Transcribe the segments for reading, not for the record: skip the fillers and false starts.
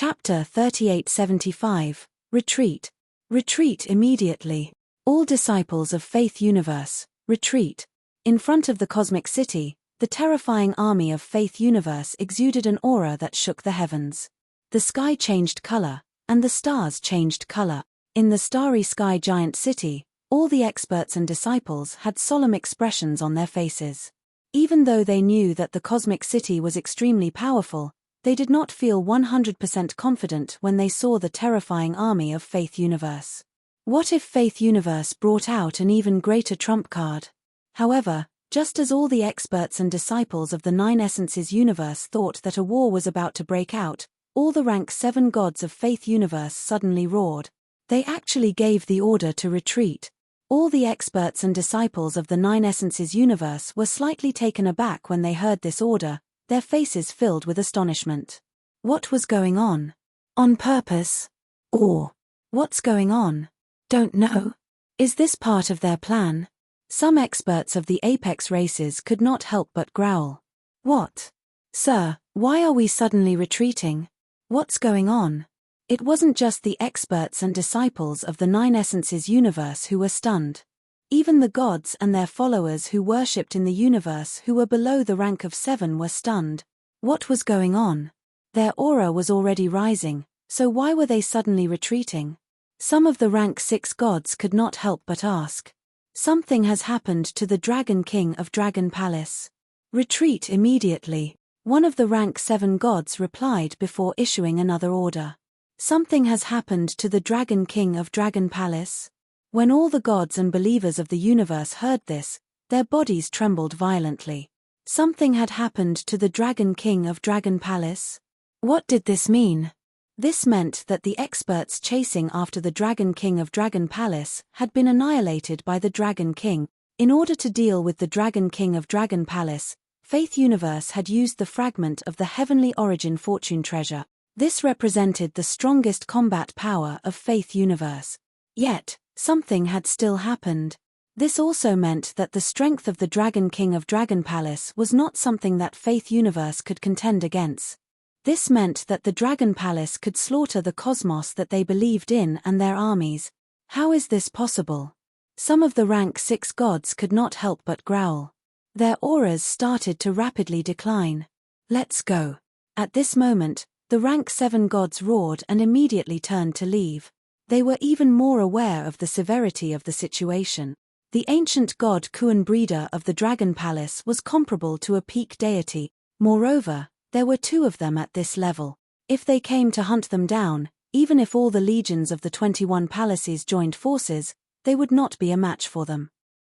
Chapter 3875, Retreat. Retreat immediately. All disciples of Faith Universe, retreat. In front of the cosmic city, the terrifying army of Faith Universe exuded an aura that shook the heavens. The sky changed color, and the stars changed color. In the starry sky giant city, all the experts and disciples had solemn expressions on their faces. Even though they knew that the cosmic city was extremely powerful, they did not feel 100% confident when they saw the terrifying army of Faith Universe. What if Faith Universe brought out an even greater trump card? However, just as all the experts and disciples of the Nine Essences universe thought that a war was about to break out, all the rank 7 gods of Faith Universe suddenly roared. They actually gave the order to retreat. All the experts and disciples of the Nine Essences universe were slightly taken aback when they heard this order, their faces filled with astonishment. What was going on? On purpose? Or, what's going on? Don't know. Is this part of their plan? Some experts of the apex races could not help but growl. What? Sir, why are we suddenly retreating? What's going on? It wasn't just the experts and disciples of the Nine Essences universe who were stunned. Even the gods and their followers who worshipped in the universe who were below the rank of 7 were stunned. What was going on? Their aura was already rising, so why were they suddenly retreating? Some of the rank 6 gods could not help but ask. Something has happened to the Dragon King of Dragon Palace. Retreat immediately, one of the rank 7 gods replied before issuing another order. Something has happened to the Dragon King of Dragon Palace. When all the gods and believers of the universe heard this, their bodies trembled violently. Something had happened to the Dragon King of Dragon Palace. What did this mean? This meant that the experts chasing after the Dragon King of Dragon Palace had been annihilated by the Dragon King. In order to deal with the Dragon King of Dragon Palace, Faith Universe had used the fragment of the Heavenly Origin Fortune Treasure. This represented the strongest combat power of Faith Universe. Yet, something had still happened. This also meant that the strength of the Dragon King of Dragon Palace was not something that Faith Universe could contend against. This meant that the Dragon Palace could slaughter the cosmos that they believed in and their armies. How is this possible? Some of the rank 6 gods could not help but growl. Their auras started to rapidly decline. Let's go. At this moment, the rank 7 gods roared and immediately turned to leave. They were even more aware of the severity of the situation. The ancient god Kuan Breeder of the Dragon Palace was comparable to a peak deity. Moreover, there were 2 of them at this level. If they came to hunt them down, even if all the legions of the 21 palaces joined forces, they would not be a match for them.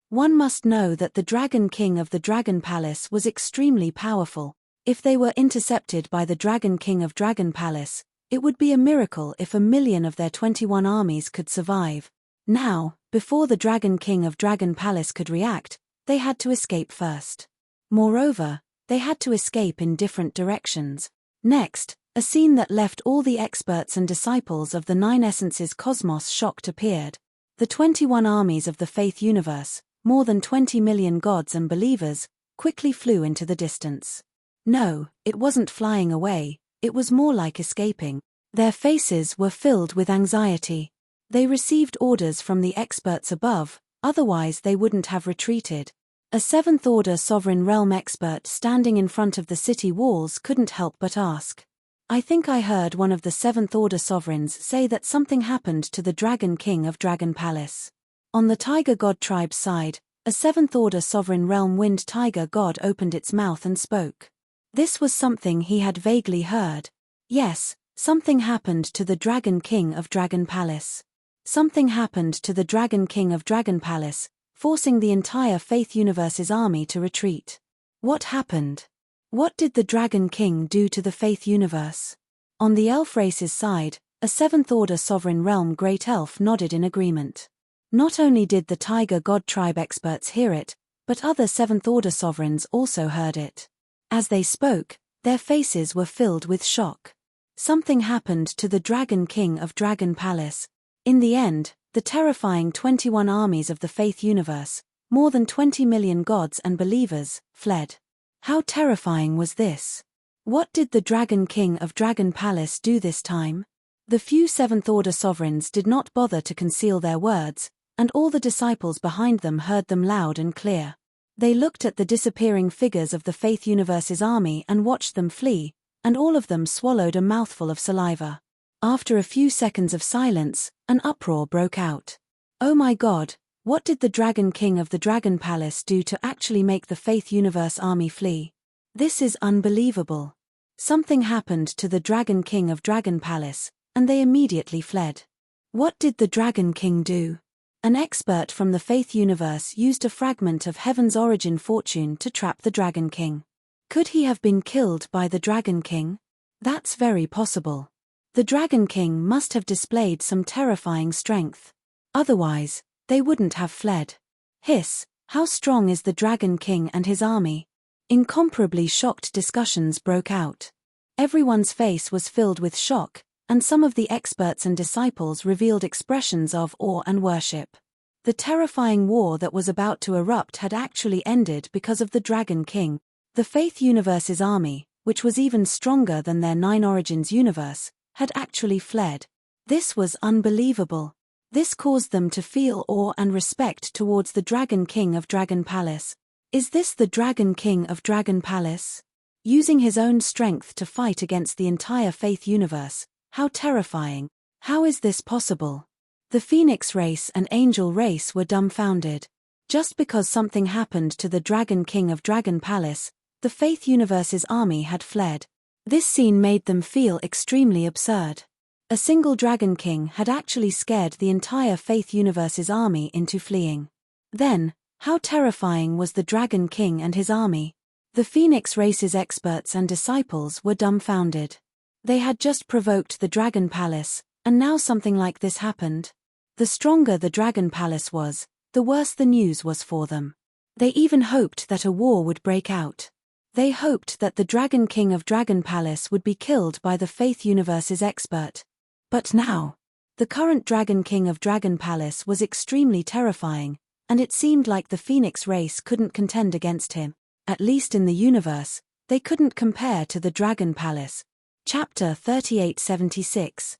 One must know that the Dragon King of the Dragon Palace was extremely powerful. If they were intercepted by the Dragon King of Dragon Palace, it would be a miracle if 1,000,000 of their 21 armies could survive. Now, before the Dragon King of Dragon Palace could react, they had to escape first. Moreover, they had to escape in different directions. Next, a scene that left all the experts and disciples of the Nine Essences cosmos shocked appeared. The 21 armies of the Faith Universe, more than 20 million gods and believers, quickly flew into the distance. No, it wasn't flying away, it was more like escaping. Their faces were filled with anxiety. They received orders from the experts above, otherwise they wouldn't have retreated. A 7th Order Sovereign Realm expert standing in front of the city walls couldn't help but ask. I think I heard one of the 7th Order Sovereigns say that something happened to the Dragon King of Dragon Palace. On the Tiger God tribe's side, a 7th Order Sovereign Realm Wind Tiger God opened its mouth and spoke. This was something he had vaguely heard. Yes, something happened to the Dragon King of Dragon Palace. Something happened to the Dragon King of Dragon Palace, forcing the entire Faith Universe's army to retreat. What happened? What did the Dragon King do to the Faith Universe? On the elf race's side, a 7th Order Sovereign Realm Great Elf nodded in agreement. Not only did the Tiger God tribe experts hear it, but other 7th Order sovereigns also heard it. As they spoke, their faces were filled with shock. Something happened to the Dragon King of Dragon Palace. In the end, the terrifying 21 armies of the Faith Universe, more than 20 million gods and believers, fled. How terrifying was this? What did the Dragon King of Dragon Palace do this time? The few Seventh Order sovereigns did not bother to conceal their words, and all the disciples behind them heard them loud and clear. They looked at the disappearing figures of the Faith Universe's army and watched them flee, and all of them swallowed a mouthful of saliva. After a few seconds of silence, an uproar broke out. Oh my God, what did the Dragon King of the Dragon Palace do to actually make the Faith Universe army flee? This is unbelievable. Something happened to the Dragon King of Dragon Palace, and they immediately fled. What did the Dragon King do? An expert from the Faith Universe used a fragment of Heaven's origin fortune to trap the Dragon King. Could he have been killed by the Dragon King? That's very possible. The Dragon King must have displayed some terrifying strength. Otherwise, they wouldn't have fled. Hiss, how strong is the Dragon King and his army? Incomparably shocked discussions broke out. Everyone's face was filled with shock, and some of the experts and disciples revealed expressions of awe and worship. The terrifying war that was about to erupt had actually ended because of the Dragon King. The Faith Universe's army, which was even stronger than their Nine Origins universe, had actually fled. This was unbelievable. This caused them to feel awe and respect towards the Dragon King of Dragon Palace. Is this the Dragon King of Dragon Palace? Using his own strength to fight against the entire Faith Universe. How terrifying. How is this possible? The Phoenix race and Angel race were dumbfounded. Just because something happened to the Dragon King of Dragon Palace, the Faith Universe's army had fled. This scene made them feel extremely absurd. A single Dragon King had actually scared the entire Faith Universe's army into fleeing. Then, how terrifying was the Dragon King and his army? The Phoenix race's experts and disciples were dumbfounded. They had just provoked the Dragon Palace, and now something like this happened. The stronger the Dragon Palace was, the worse the news was for them. They even hoped that a war would break out. They hoped that the Dragon King of Dragon Palace would be killed by the Faith Universe's expert. But now, the current Dragon King of Dragon Palace was extremely terrifying, and it seemed like the Phoenix race couldn't contend against him. At least in the universe, they couldn't compare to the Dragon Palace. Chapter 3876.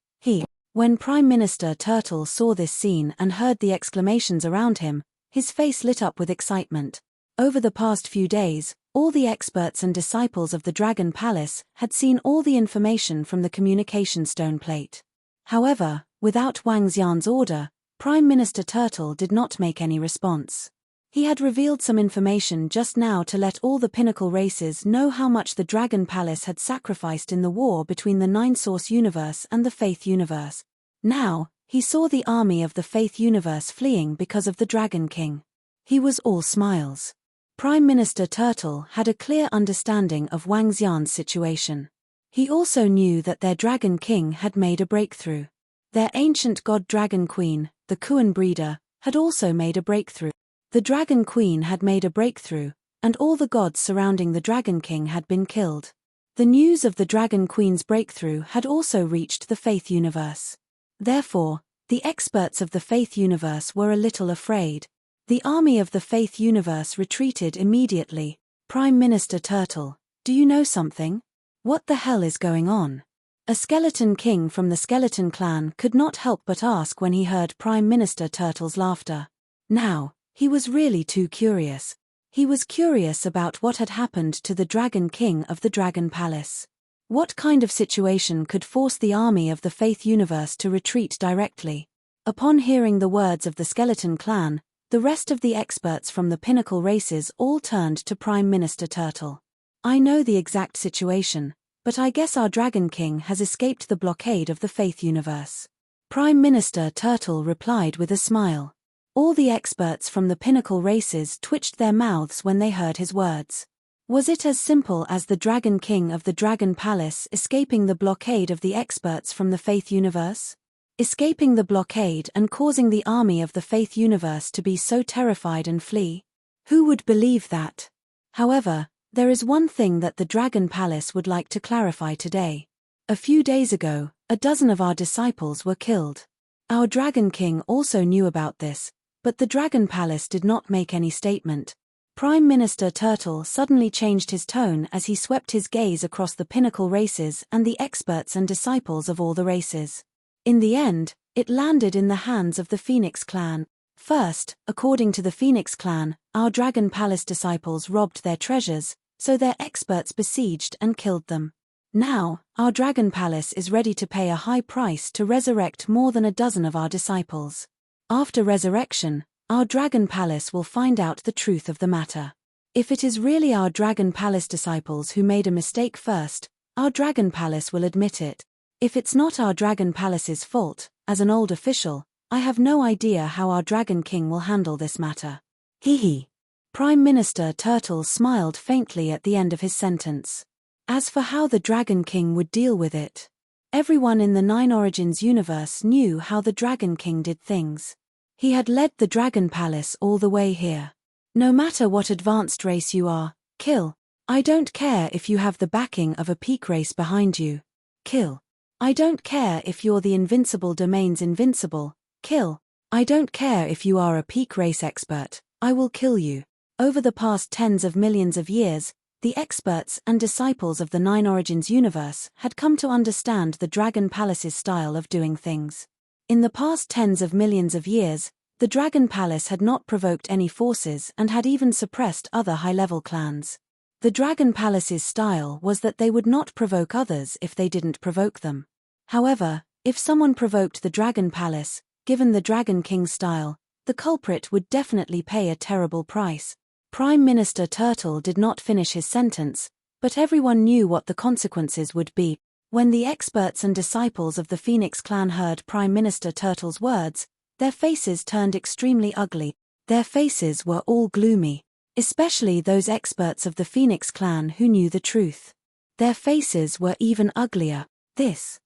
When Prime Minister Turtle saw this scene and heard the exclamations around him, his face lit up with excitement. Over the past few days, all the experts and disciples of the Dragon Palace had seen all the information from the communication stone plate. However, without Wang Xian's order, Prime Minister Turtle did not make any response. He had revealed some information just now to let all the pinnacle races know how much the Dragon Palace had sacrificed in the war between the Nine Source Universe and the Faith Universe. Now, he saw the army of the Faith Universe fleeing because of the Dragon King. He was all smiles. Prime Minister Turtle had a clear understanding of Wang Xian's situation. He also knew that their Dragon King had made a breakthrough. Their ancient god Dragon Queen, the Kuan breeder, had also made a breakthrough. The Dragon Queen had made a breakthrough, and all the gods surrounding the Dragon King had been killed. The news of the Dragon Queen's breakthrough had also reached the Faith Universe. Therefore, the experts of the Faith Universe were a little afraid. The army of the Faith Universe retreated immediately. Prime Minister Turtle, do you know something? What the hell is going on? A skeleton king from the skeleton clan could not help but ask when he heard Prime Minister Turtle's laughter. Now, he was really too curious. He was curious about what had happened to the Dragon King of the Dragon Palace. What kind of situation could force the army of the Faith Universe to retreat directly? Upon hearing the words of the skeleton clan, the rest of the experts from the pinnacle races all turned to Prime Minister Turtle. I know the exact situation, but I guess our Dragon King has escaped the blockade of the Faith Universe. Prime Minister Turtle replied with a smile. All the experts from the pinnacle races twitched their mouths when they heard his words. Was it as simple as the Dragon King of the Dragon Palace escaping the blockade of the experts from the Faith Universe? Escaping the blockade and causing the army of the Faith Universe to be so terrified and flee? Who would believe that? However, there is one thing that the Dragon Palace would like to clarify today. A few days ago, a dozen of our disciples were killed. Our Dragon King also knew about this, but the Dragon Palace did not make any statement. Prime Minister Turtle suddenly changed his tone as he swept his gaze across the pinnacle races and the experts and disciples of all the races. In the end, it landed in the hands of the Phoenix Clan. First, according to the Phoenix Clan, our Dragon Palace disciples robbed their treasures, so their experts besieged and killed them. Now, our Dragon Palace is ready to pay a high price to resurrect more than a dozen of our disciples. After resurrection, our Dragon Palace will find out the truth of the matter. If it is really our Dragon Palace disciples who made a mistake first, our Dragon Palace will admit it. If it's not our Dragon Palace's fault, as an old official, I have no idea how our Dragon King will handle this matter. Hee hee. Prime Minister Turtle smiled faintly at the end of his sentence. As for how the Dragon King would deal with it, everyone in the Nine Origins universe knew how the Dragon King did things. He had led the Dragon Palace all the way here. No matter what advanced race you are, kill. I don't care if you have the backing of a peak race behind you. Kill. I don't care if you're the Invincible domain's invincible. Kill. I don't care if you are a peak race expert, I will kill you. Over the past tens of millions of years, the experts and disciples of the Nine Origins universe had come to understand the Dragon Palace's style of doing things. In the past tens of millions of years, the Dragon Palace had not provoked any forces and had even suppressed other high-level clans. The Dragon Palace's style was that they would not provoke others if they didn't provoke them. However, if someone provoked the Dragon Palace, given the Dragon King style, the culprit would definitely pay a terrible price. Prime Minister Turtle did not finish his sentence, but everyone knew what the consequences would be. When the experts and disciples of the Phoenix Clan heard Prime Minister Turtle's words, their faces turned extremely ugly. Their faces were all gloomy, especially those experts of the Phoenix Clan who knew the truth. Their faces were even uglier. This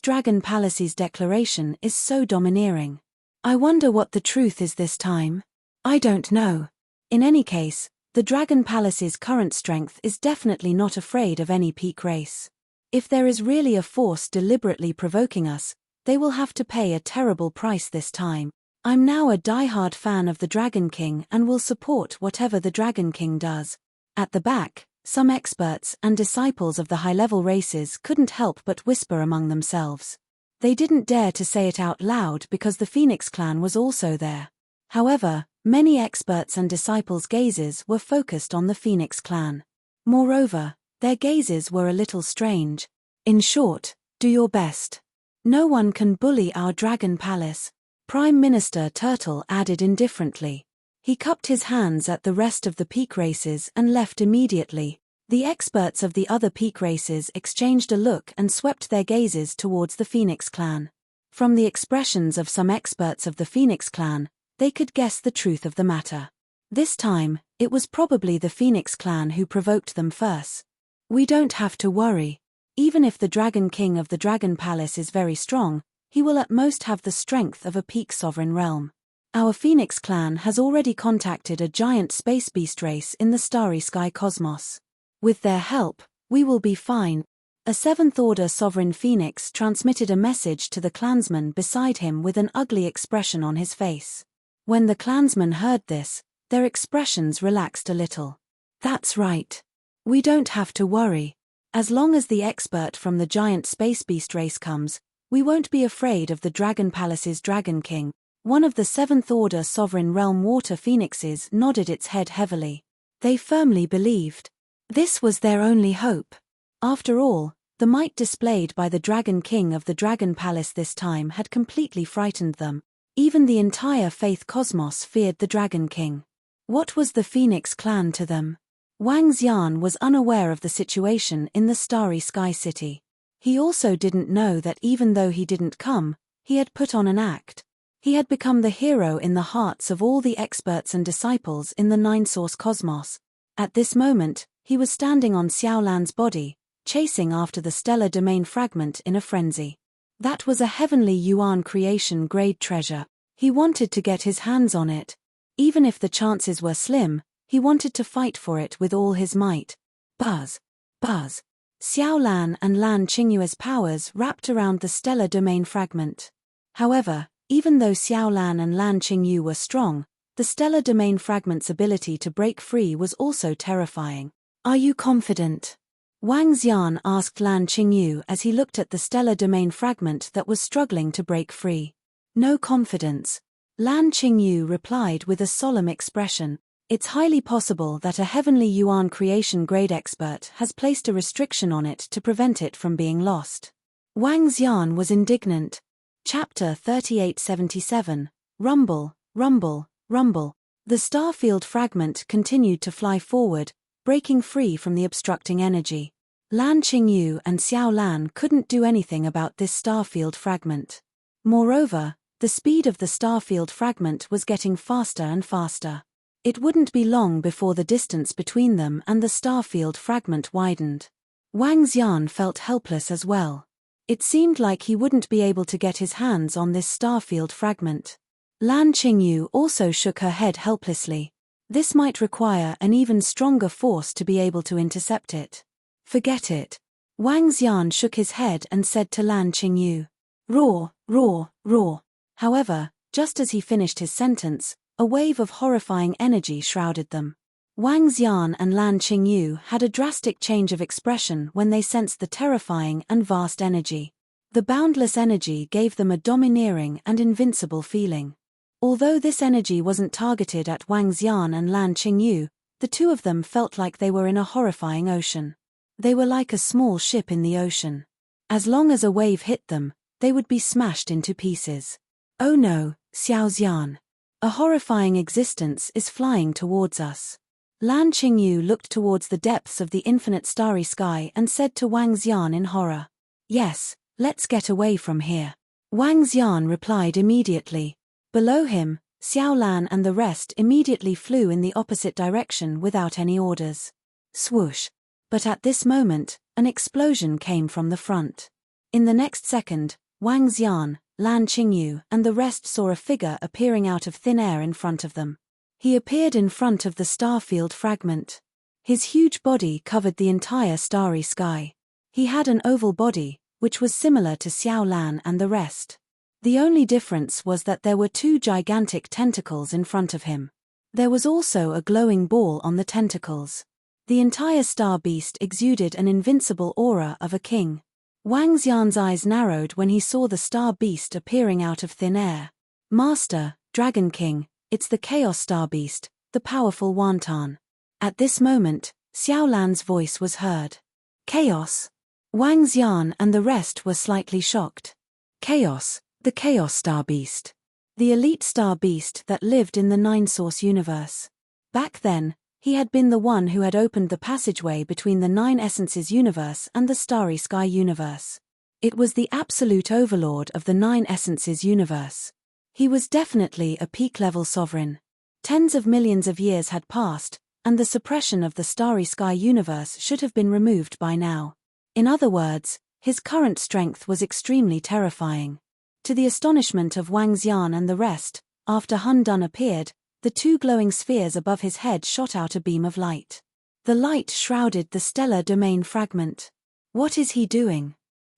Dragon Palace's declaration is so domineering. I wonder what the truth is this time. I don't know. In any case, the Dragon Palace's current strength is definitely not afraid of any peak race. If there is really a force deliberately provoking us, they will have to pay a terrible price this time. I'm now a die-hard fan of the Dragon King and will support whatever the Dragon King does. At the back, some experts and disciples of the high-level races couldn't help but whisper among themselves. They didn't dare to say it out loud because the Phoenix Clan was also there. However, many experts and disciples' gazes were focused on the Phoenix Clan. Moreover, their gazes were a little strange. In short, do your best. No one can bully our Dragon Palace. Prime Minister Turtle added indifferently. He cupped his hands at the rest of the peak races and left immediately. The experts of the other peak races exchanged a look and swept their gazes towards the Phoenix Clan. From the expressions of some experts of the Phoenix Clan, they could guess the truth of the matter. This time, it was probably the Phoenix Clan who provoked them first. We don't have to worry. Even if the Dragon King of the Dragon Palace is very strong, he will at most have the strength of a peak sovereign realm. Our Phoenix Clan has already contacted a giant space beast race in the starry sky cosmos. With their help, we will be fine. A seventh-order sovereign phoenix transmitted a message to the clansman beside him with an ugly expression on his face. When the clansmen heard this, their expressions relaxed a little. That's right. We don't have to worry. As long as the expert from the giant space beast race comes, we won't be afraid of the Dragon Palace's Dragon King. One of the seventh-order sovereign realm water phoenixes nodded its head heavily. They firmly believed. This was their only hope. After all, the might displayed by the Dragon King of the Dragon Palace this time had completely frightened them. Even the entire Faith Cosmos feared the Dragon King. What was the Phoenix Clan to them? Wang Xian was unaware of the situation in the Starry Sky City. He also didn't know that even though he didn't come, he had put on an act. He had become the hero in the hearts of all the experts and disciples in the Nine-Source Cosmos. At this moment, he was standing on Xiaolan's body, chasing after the stellar domain fragment in a frenzy. That was a heavenly Yuan creation grade treasure. He wanted to get his hands on it. Even if the chances were slim, he wanted to fight for it with all his might. Buzz. Buzz. Xiaolan and Lan Qingyue's powers wrapped around the stellar domain fragment. However, even though Xiaolan and Lan Qingyu were strong, The stellar domain fragment's ability to break free was also terrifying. "Are you confident?" Wang Xian asked Lan Qingyu as he looked at the stellar domain fragment that was struggling to break free. "No confidence," Lan Qingyu replied with a solemn expression. "It's highly possible that a heavenly yuan creation grade expert has placed a restriction on it to prevent it from being lost." Wang Xian was indignant. Chapter 3877. Rumble, rumble, rumble. The starfield fragment continued to fly forward, breaking free from the obstructing energy. Lan Qingyu and Xiao Lan couldn't do anything about this starfield fragment. Moreover, the speed of the starfield fragment was getting faster and faster. It wouldn't be long before the distance between them and the starfield fragment widened. Wang Xian felt helpless as well. It seemed like he wouldn't be able to get his hands on this starfield fragment. Lan Qingyu also shook her head helplessly. This might require an even stronger force to be able to intercept it. "Forget it." Wang Xian shook his head and said to Lan Qingyu. "Roar, roar, roar." However, just as he finished his sentence, a wave of horrifying energy shrouded them. Wang Xian and Lan Qingyu had a drastic change of expression when they sensed the terrifying and vast energy. The boundless energy gave them a domineering and invincible feeling. Although this energy wasn't targeted at Wang Xian and Lan Qingyu, the two of them felt like they were in a horrifying ocean. They were like a small ship in the ocean. As long as a wave hit them, they would be smashed into pieces. "Oh no, Xiao Xian. A horrifying existence is flying towards us." Lan Qingyu looked towards the depths of the infinite starry sky and said to Wang Xian in horror. "Yes, let's get away from here." Wang Xian replied immediately. Below him, Xiao Lan and the rest immediately flew in the opposite direction without any orders. Swoosh. But at this moment, an explosion came from the front. In the next second, Wang Xian, Lan Qingyu and the rest saw a figure appearing out of thin air in front of them. He appeared in front of the starfield fragment. His huge body covered the entire starry sky. He had an oval body, which was similar to Xiao Lan and the rest. The only difference was that there were two gigantic tentacles in front of him. There was also a glowing ball on the tentacles. The entire star beast exuded an invincible aura of a king. Wang Xian's eyes narrowed when he saw the star beast appearing out of thin air. "Master, Dragon King, it's the Chaos Star Beast, the powerful Wantan." At this moment, Xiao Lan's voice was heard. "Chaos?" Wang Xian and the rest were slightly shocked. "Chaos, the Chaos Star Beast. The elite star beast that lived in the Nine-Source universe. Back then, he had been the one who had opened the passageway between the Nine Essences universe and the Starry Sky universe. It was the absolute overlord of the Nine Essences universe. He was definitely a peak-level sovereign. Tens of millions of years had passed, and the suppression of the Starry Sky universe should have been removed by now. In other words, his current strength was extremely terrifying. To the astonishment of Wang Xian and the rest, after Hun Dun appeared, the two glowing spheres above his head shot out a beam of light. The light shrouded the stellar domain fragment. What is he doing?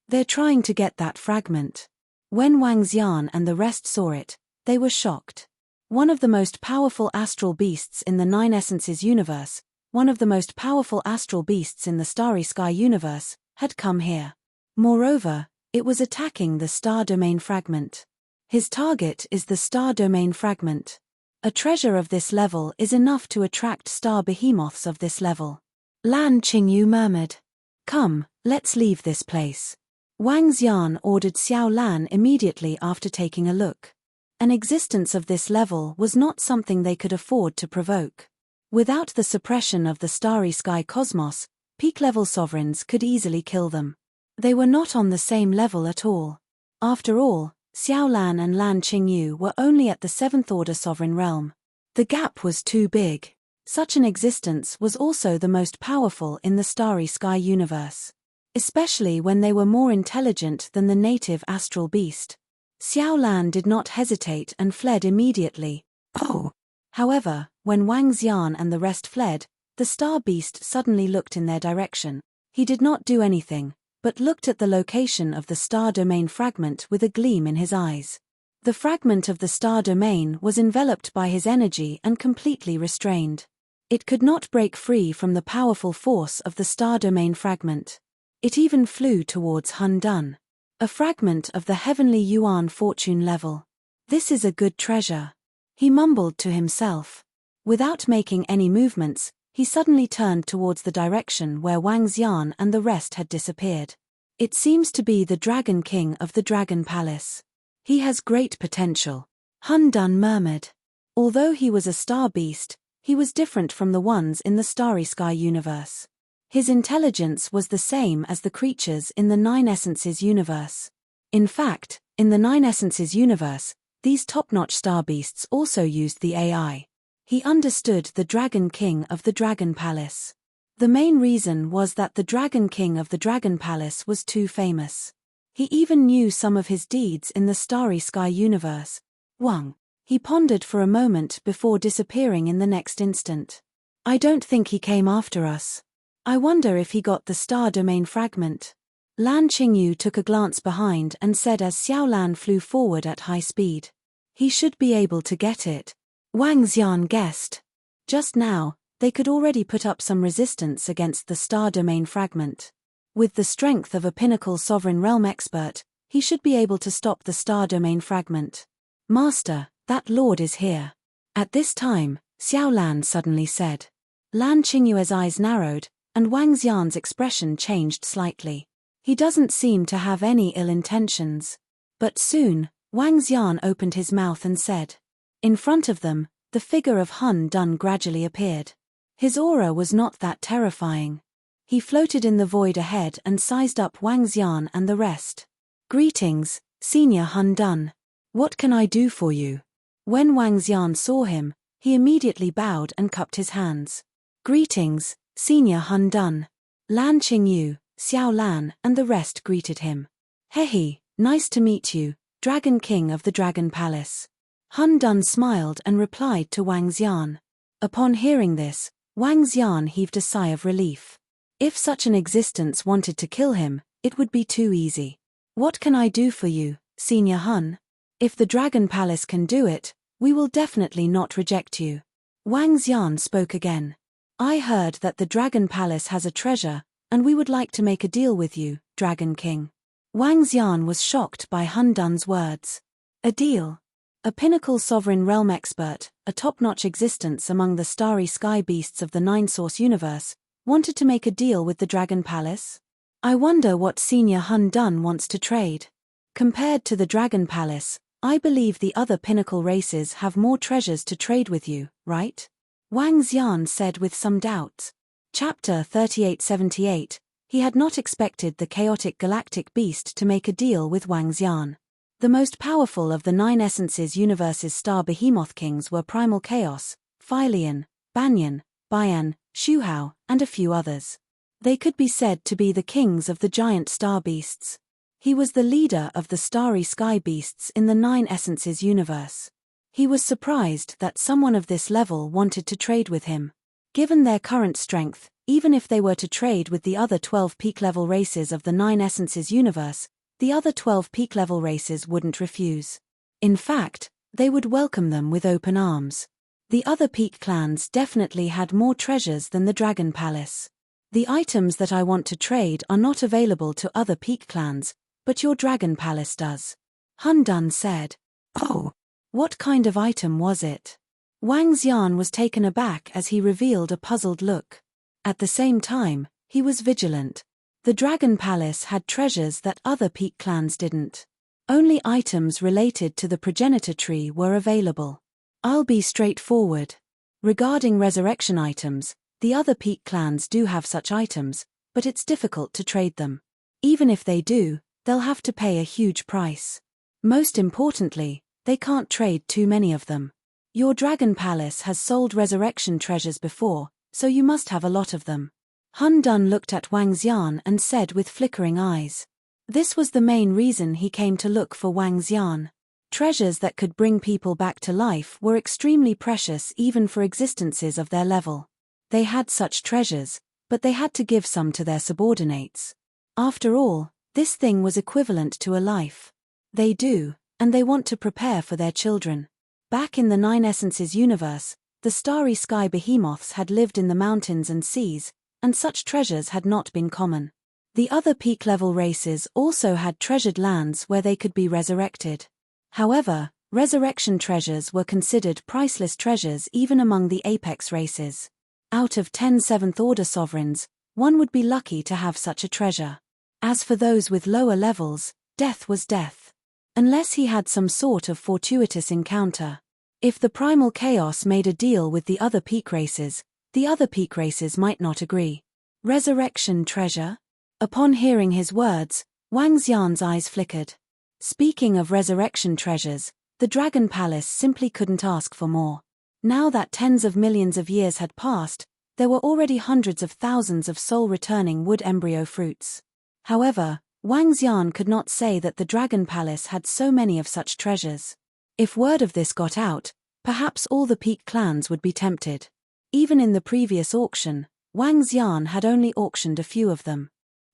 They're trying to get that fragment. When Wang Xian and the rest saw it, they were shocked. One of the most powerful astral beasts in the Nine Essences universe, one of the most powerful astral beasts in the Starry Sky universe, had come here. Moreover, it was attacking the star domain fragment. His target is the star domain fragment. A treasure of this level is enough to attract star behemoths of this level. Lan Qingyu murmured. "Come, let's leave this place." Wang Xian ordered Xiao Lan immediately after taking a look. An existence of this level was not something they could afford to provoke. Without the suppression of the Starry Sky cosmos, peak-level sovereigns could easily kill them. They were not on the same level at all. After all, Xiao Lan and Lan Qingyu were only at the 7th order sovereign realm. The gap was too big. Such an existence was also the most powerful in the Starry Sky universe. Especially when they were more intelligent than the native astral beast. Xiao Lan did not hesitate and fled immediately. Oh! However, when Wang Xian and the rest fled, the star beast suddenly looked in their direction. He did not do anything, but looked at the location of the star domain fragment with a gleam in his eyes. The fragment of the star domain was enveloped by his energy and completely restrained. It could not break free from the powerful force of the star domain fragment. It even flew towards Hun Dun. A fragment of the heavenly yuan fortune level. This is a good treasure. He mumbled to himself. Without making any movements, he suddenly turned towards the direction where Wang Xian and the rest had disappeared. It seems to be the Dragon King of the Dragon Palace. He has great potential. Hun Dun murmured. Although he was a star beast, he was different from the ones in the Starry Sky universe. His intelligence was the same as the creatures in the Nine Essences universe. In fact, in the Nine Essences universe, these top-notch star beasts also used the AI. He understood the Dragon King of the Dragon Palace. The main reason was that the Dragon King of the Dragon Palace was too famous. He even knew some of his deeds in the Starry Sky universe. Wang. He pondered for a moment before disappearing in the next instant. I don't think he came after us. I wonder if he got the star domain fragment. Lan Qingyu took a glance behind and said as Xiao Lan flew forward at high speed. He should be able to get it. Wang Xian guessed. Just now, they could already put up some resistance against the star domain fragment. With the strength of a pinnacle sovereign realm expert, he should be able to stop the star domain fragment. Master, that lord is here. At this time, Xiao Lan suddenly said. Lan Qingyue's eyes narrowed, and Wang Xian's expression changed slightly. He doesn't seem to have any ill intentions. But soon, Wang Xian opened his mouth and said. In front of them, the figure of Hun Dun gradually appeared. His aura was not that terrifying. He floated in the void ahead and sized up Wang Xian and the rest. Greetings, Senior Hun Dun. What can I do for you? When Wang Xian saw him, he immediately bowed and cupped his hands. Greetings, Senior Hun Dun. Lan Qingyu, Xiao Lan and the rest greeted him. Hehe, nice to meet you, Dragon King of the Dragon Palace. Hun Dun smiled and replied to Wang Xian. Upon hearing this, Wang Xian heaved a sigh of relief. If such an existence wanted to kill him, it would be too easy. What can I do for you, Senior Hun? If the Dragon Palace can do it, we will definitely not reject you. Wang Xian spoke again. I heard that the Dragon Palace has a treasure, and we would like to make a deal with you, Dragon King. Wang Xian was shocked by Hun Dun's words. A deal? A pinnacle sovereign realm expert, a top-notch existence among the starry sky beasts of the Nine-Source universe, wanted to make a deal with the Dragon Palace? I wonder what Senior Hun Dun wants to trade. Compared to the Dragon Palace, I believe the other pinnacle races have more treasures to trade with you, right? Wang Xian said with some doubt. Chapter 3878, he had not expected the chaotic galactic beast to make a deal with Wang Xian. The most powerful of the Nine Essences universe's star behemoth kings were Primal Chaos, Phylian, Banyan, Bayan, Shuhao, and a few others. They could be said to be the kings of the giant star beasts. He was the leader of the starry sky beasts in the Nine Essences universe. He was surprised that someone of this level wanted to trade with him. Given their current strength, even if they were to trade with the other 12 peak-level races of the Nine Essences universe, the other 12 peak-level races wouldn't refuse. In fact, they would welcome them with open arms. The other peak clans definitely had more treasures than the Dragon Palace. The items that I want to trade are not available to other peak clans, but your Dragon Palace does. Hun Dun said. Oh. What kind of item was it? Wang Xian was taken aback as he revealed a puzzled look. At the same time, he was vigilant. The Dragon Palace had treasures that other peak clans didn't. Only items related to the progenitor tree were available. I'll be straightforward. Regarding resurrection items, the other peak clans do have such items, but it's difficult to trade them. Even if they do, they'll have to pay a huge price. Most importantly, they can't trade too many of them. Your Dragon Palace has sold resurrection treasures before, so you must have a lot of them. Hun Dun looked at Wang Xian and said with flickering eyes. This was the main reason he came to look for Wang Xian. Treasures that could bring people back to life were extremely precious even for existences of their level. They had such treasures, but they had to give some to their subordinates. After all, this thing was equivalent to a life. They do, And they want to prepare for their children. Back in the Nine Essences universe, the starry sky behemoths had lived in the mountains and seas, and such treasures had not been common. The other peak-level races also had treasured lands where they could be resurrected. However, resurrection treasures were considered priceless treasures even among the apex races. Out of 10 seventh-order sovereigns, one would be lucky to have such a treasure. As for those with lower levels, death was death. Unless he had some sort of fortuitous encounter. If the primal chaos made a deal with the other peak races, the other peak races might not agree. Resurrection treasure? Upon hearing his words, Wang Xian's eyes flickered. Speaking of resurrection treasures, the Dragon Palace simply couldn't ask for more. Now that tens of millions of years had passed, there were already hundreds of thousands of soul-returning wood embryo fruits. However, Wang Xian could not say that the Dragon Palace had so many of such treasures. If word of this got out, perhaps all the peak clans would be tempted. Even in the previous auction, Wang Xian had only auctioned a few of them.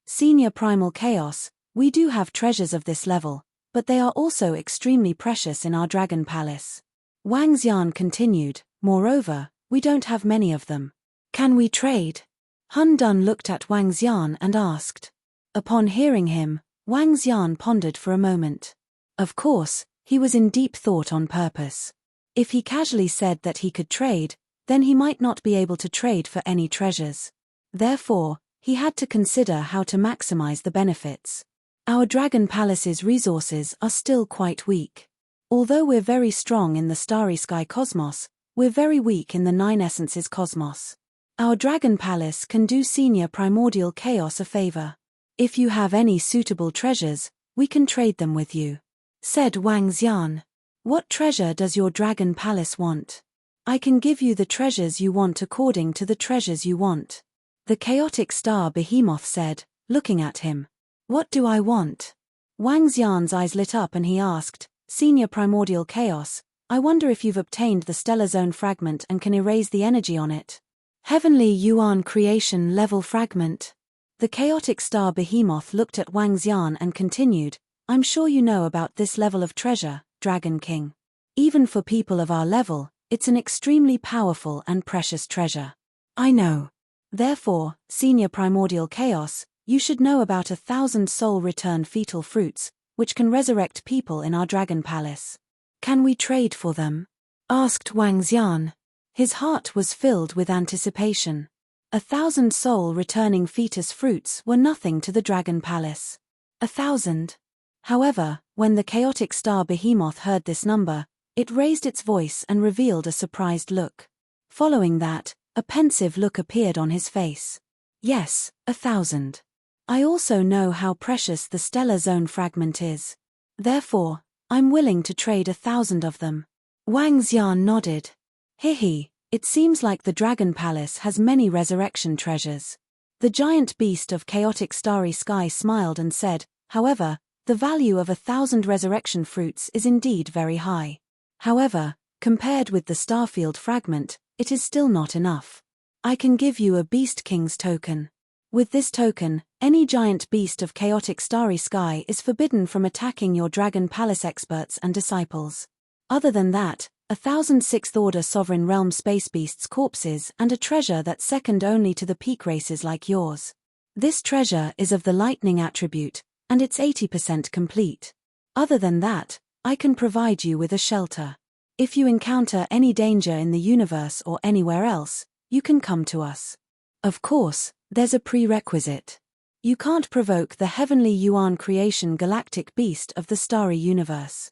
Senior Primal Chaos, we do have treasures of this level, but they are also extremely precious in our Dragon Palace. Wang Xian continued, moreover, we don't have many of them. Can we trade? Hun Dun looked at Wang Xian and asked. Upon hearing him, Wang Xian pondered for a moment. Of course, he was in deep thought on purpose. If he casually said that he could trade, then he might not be able to trade for any treasures. Therefore, he had to consider how to maximize the benefits. Our Dragon Palace's resources are still quite weak. Although we're very strong in the Starry Sky cosmos, we're very weak in the Nine Essences cosmos. Our Dragon Palace can do Senior Primordial Chaos a favor. If you have any suitable treasures, we can trade them with you, said Wang Xian. What treasure does your Dragon Palace want? I can give you the treasures you want according to the treasures you want. The chaotic star behemoth said, looking at him. What do I want? Wang Xian's eyes lit up and he asked, Senior Primordial Chaos, I wonder if you've obtained the Stellar Zone fragment and can erase the energy on it. Heavenly Yuan Creation Level Fragment. The chaotic star behemoth looked at Wang Xian and continued, I'm sure you know about this level of treasure, Dragon King. Even for people of our level, it's an extremely powerful and precious treasure. I know. Therefore, Senior Primordial Chaos, you should know about 1,000 soul return fetal fruits, which can resurrect people in our Dragon Palace. Can we trade for them? Asked Wang Xian. His heart was filled with anticipation. 1,000 soul-returning fetus fruits were nothing to the Dragon Palace. 1,000. However, when the chaotic star behemoth heard this number, it raised its voice and revealed a surprised look. Following that, a pensive look appeared on his face. Yes, 1,000. I also know how precious the Stellar Zone fragment is. Therefore, I'm willing to trade 1,000 of them. Wang Xian nodded. Hihi. It seems like the Dragon Palace has many resurrection treasures. The giant beast of chaotic starry sky smiled and said, however, the value of 1,000 resurrection fruits is indeed very high. However, compared with the Starfield fragment, it is still not enough. I can give you a Beast King's token. With this token, any giant beast of chaotic starry sky is forbidden from attacking your Dragon Palace experts and disciples. Other than that, 1,000 sixth-order sovereign realm space beasts' corpses and a treasure that's second only to the peak races like yours. This treasure is of the lightning attribute, and it's 80% complete. Other than that, I can provide you with a shelter. If you encounter any danger in the universe or anywhere else, you can come to us. Of course, there's a prerequisite. You can't provoke the heavenly Yuan Creation galactic beast of the starry universe.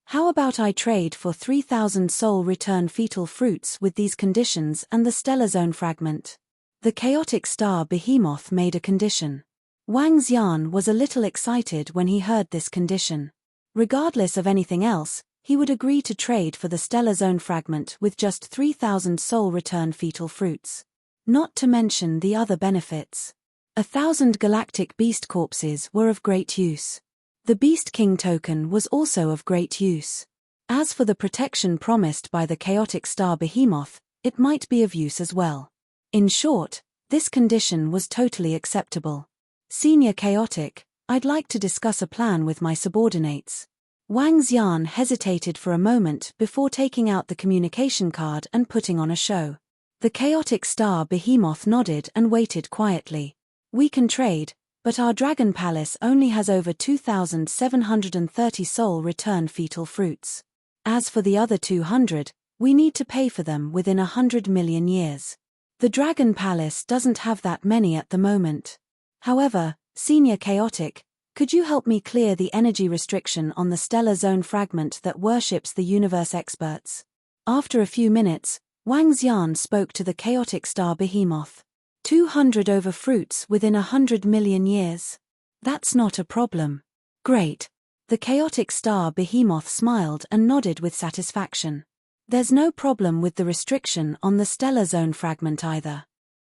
How about I trade for 3,000 soul return fetal fruits with these conditions and the Stellar Zone fragment? The chaotic star behemoth made a condition. Wang Xian was a little excited when he heard this condition. Regardless of anything else, he would agree to trade for the Stellar Zone fragment with just 3,000 soul return fetal fruits. Not to mention the other benefits. 1,000 galactic beast corpses were of great use. The Beast King token was also of great use. As for the protection promised by the chaotic star behemoth, it might be of use as well. In short, this condition was totally acceptable. Senior Chaotic, I'd like to discuss a plan with my subordinates. Wang Xian hesitated for a moment before taking out the communication card and putting on a show. The chaotic star behemoth nodded and waited quietly. We can trade, but our dragon palace only has over 2,730 soul return fetal fruits. As for the other 200, we need to pay for them within 100 million years. The dragon palace doesn't have that many at the moment. However, Senior Chaotic, could you help me clear the energy restriction on the stellar zone fragment that worships the universe experts? After a few minutes, Wang Xian spoke to the chaotic star behemoth. 200 over fruits within 100 million years. That's not a problem. Great. The chaotic star behemoth smiled and nodded with satisfaction. There's no problem with the restriction on the stellar zone fragment either.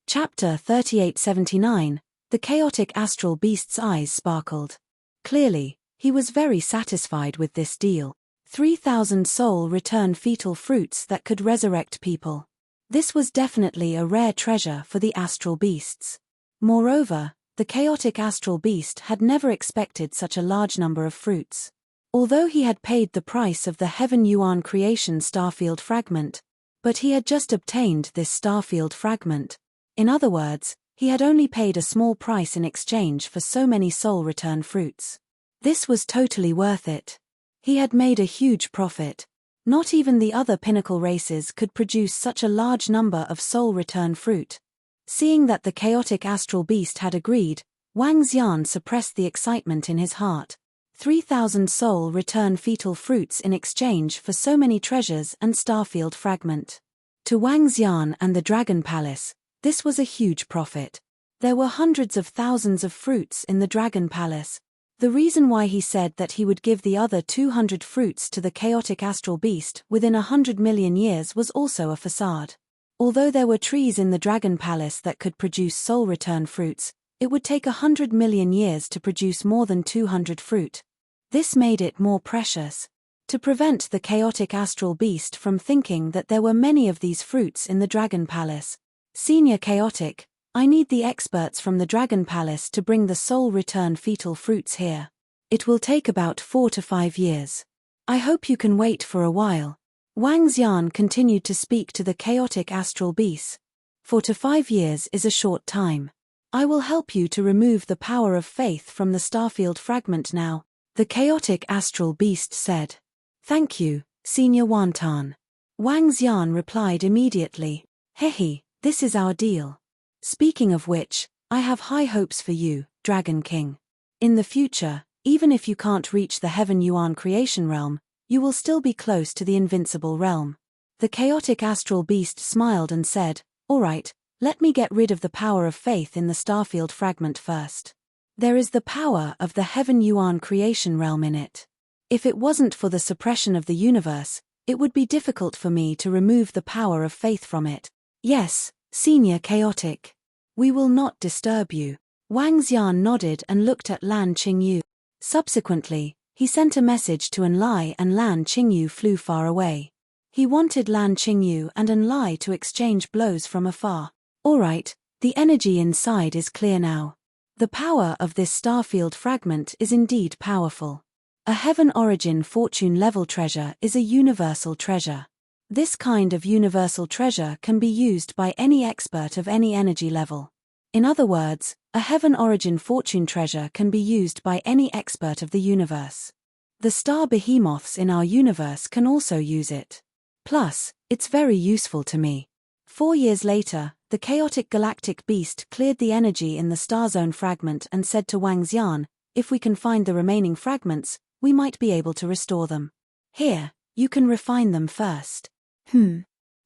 Chapter 3879, the chaotic astral beast's eyes sparkled. Clearly, he was very satisfied with this deal. 3,000 soul return fetal fruits that could resurrect people. This was definitely a rare treasure for the astral beasts. Moreover, the chaotic astral beast had never expected such a large number of fruits. Although he had paid the price of the Heaven Yuan creation starfield fragment, but he had just obtained this starfield fragment. In other words, he had only paid a small price in exchange for so many soul return fruits. This was totally worth it. He had made a huge profit. Not even the other pinnacle races could produce such a large number of soul return fruit. Seeing that the chaotic astral beast had agreed, Wang Xian suppressed the excitement in his heart. 3,000 soul return fetal fruits in exchange for so many treasures and starfield fragment. To Wang Xian and the Dragon Palace, this was a huge profit. There were hundreds of thousands of fruits in the Dragon Palace. The reason why he said that he would give the other 200 fruits to the chaotic astral beast within 100 million years was also a facade. Although there were trees in the Dragon Palace that could produce soul return fruits, it would take 100 million years to produce more than 200 fruit. This made it more precious. To prevent the chaotic astral beast from thinking that there were many of these fruits in the Dragon Palace, Senior Chaotic, I need the experts from the Dragon Palace to bring the soul return fetal fruits here. It will take about 4 to 5 years. I hope you can wait for a while. Wang Xian continued to speak to the chaotic astral beast. 4 to 5 years is a short time. I will help you to remove the power of faith from the starfield fragment now, the chaotic astral beast said. Thank you, Senior Wantan. Wang Xian replied immediately. Hehe, this is our deal. Speaking of which, I have high hopes for you, Dragon King. In the future, even if you can't reach the Heaven Yuan creation realm, you will still be close to the Invincible realm. The chaotic astral beast smiled and said, Alright, let me get rid of the power of faith in the starfield fragment first. There is the power of the Heaven Yuan creation realm in it. If it wasn't for the suppression of the universe, it would be difficult for me to remove the power of faith from it. Yes, Senior Chaotic. We will not disturb you. Wang Xian nodded and looked at Lan Qingyu. Subsequently, he sent a message to Enlai and Lan Qingyu flew far away. He wanted Lan Qingyu and Enlai to exchange blows from afar. Alright, the energy inside is clear now. The power of this starfield fragment is indeed powerful. A Heaven Origin Fortune level treasure is a universal treasure. This kind of universal treasure can be used by any expert of any energy level. In other words, a Heaven Origin Fortune treasure can be used by any expert of the universe. The star behemoths in our universe can also use it. Plus, it's very useful to me. 4 years later, the chaotic galactic beast cleared the energy in the star zone fragment and said to Wang Xian, if we can find the remaining fragments, we might be able to restore them. Here, you can refine them first.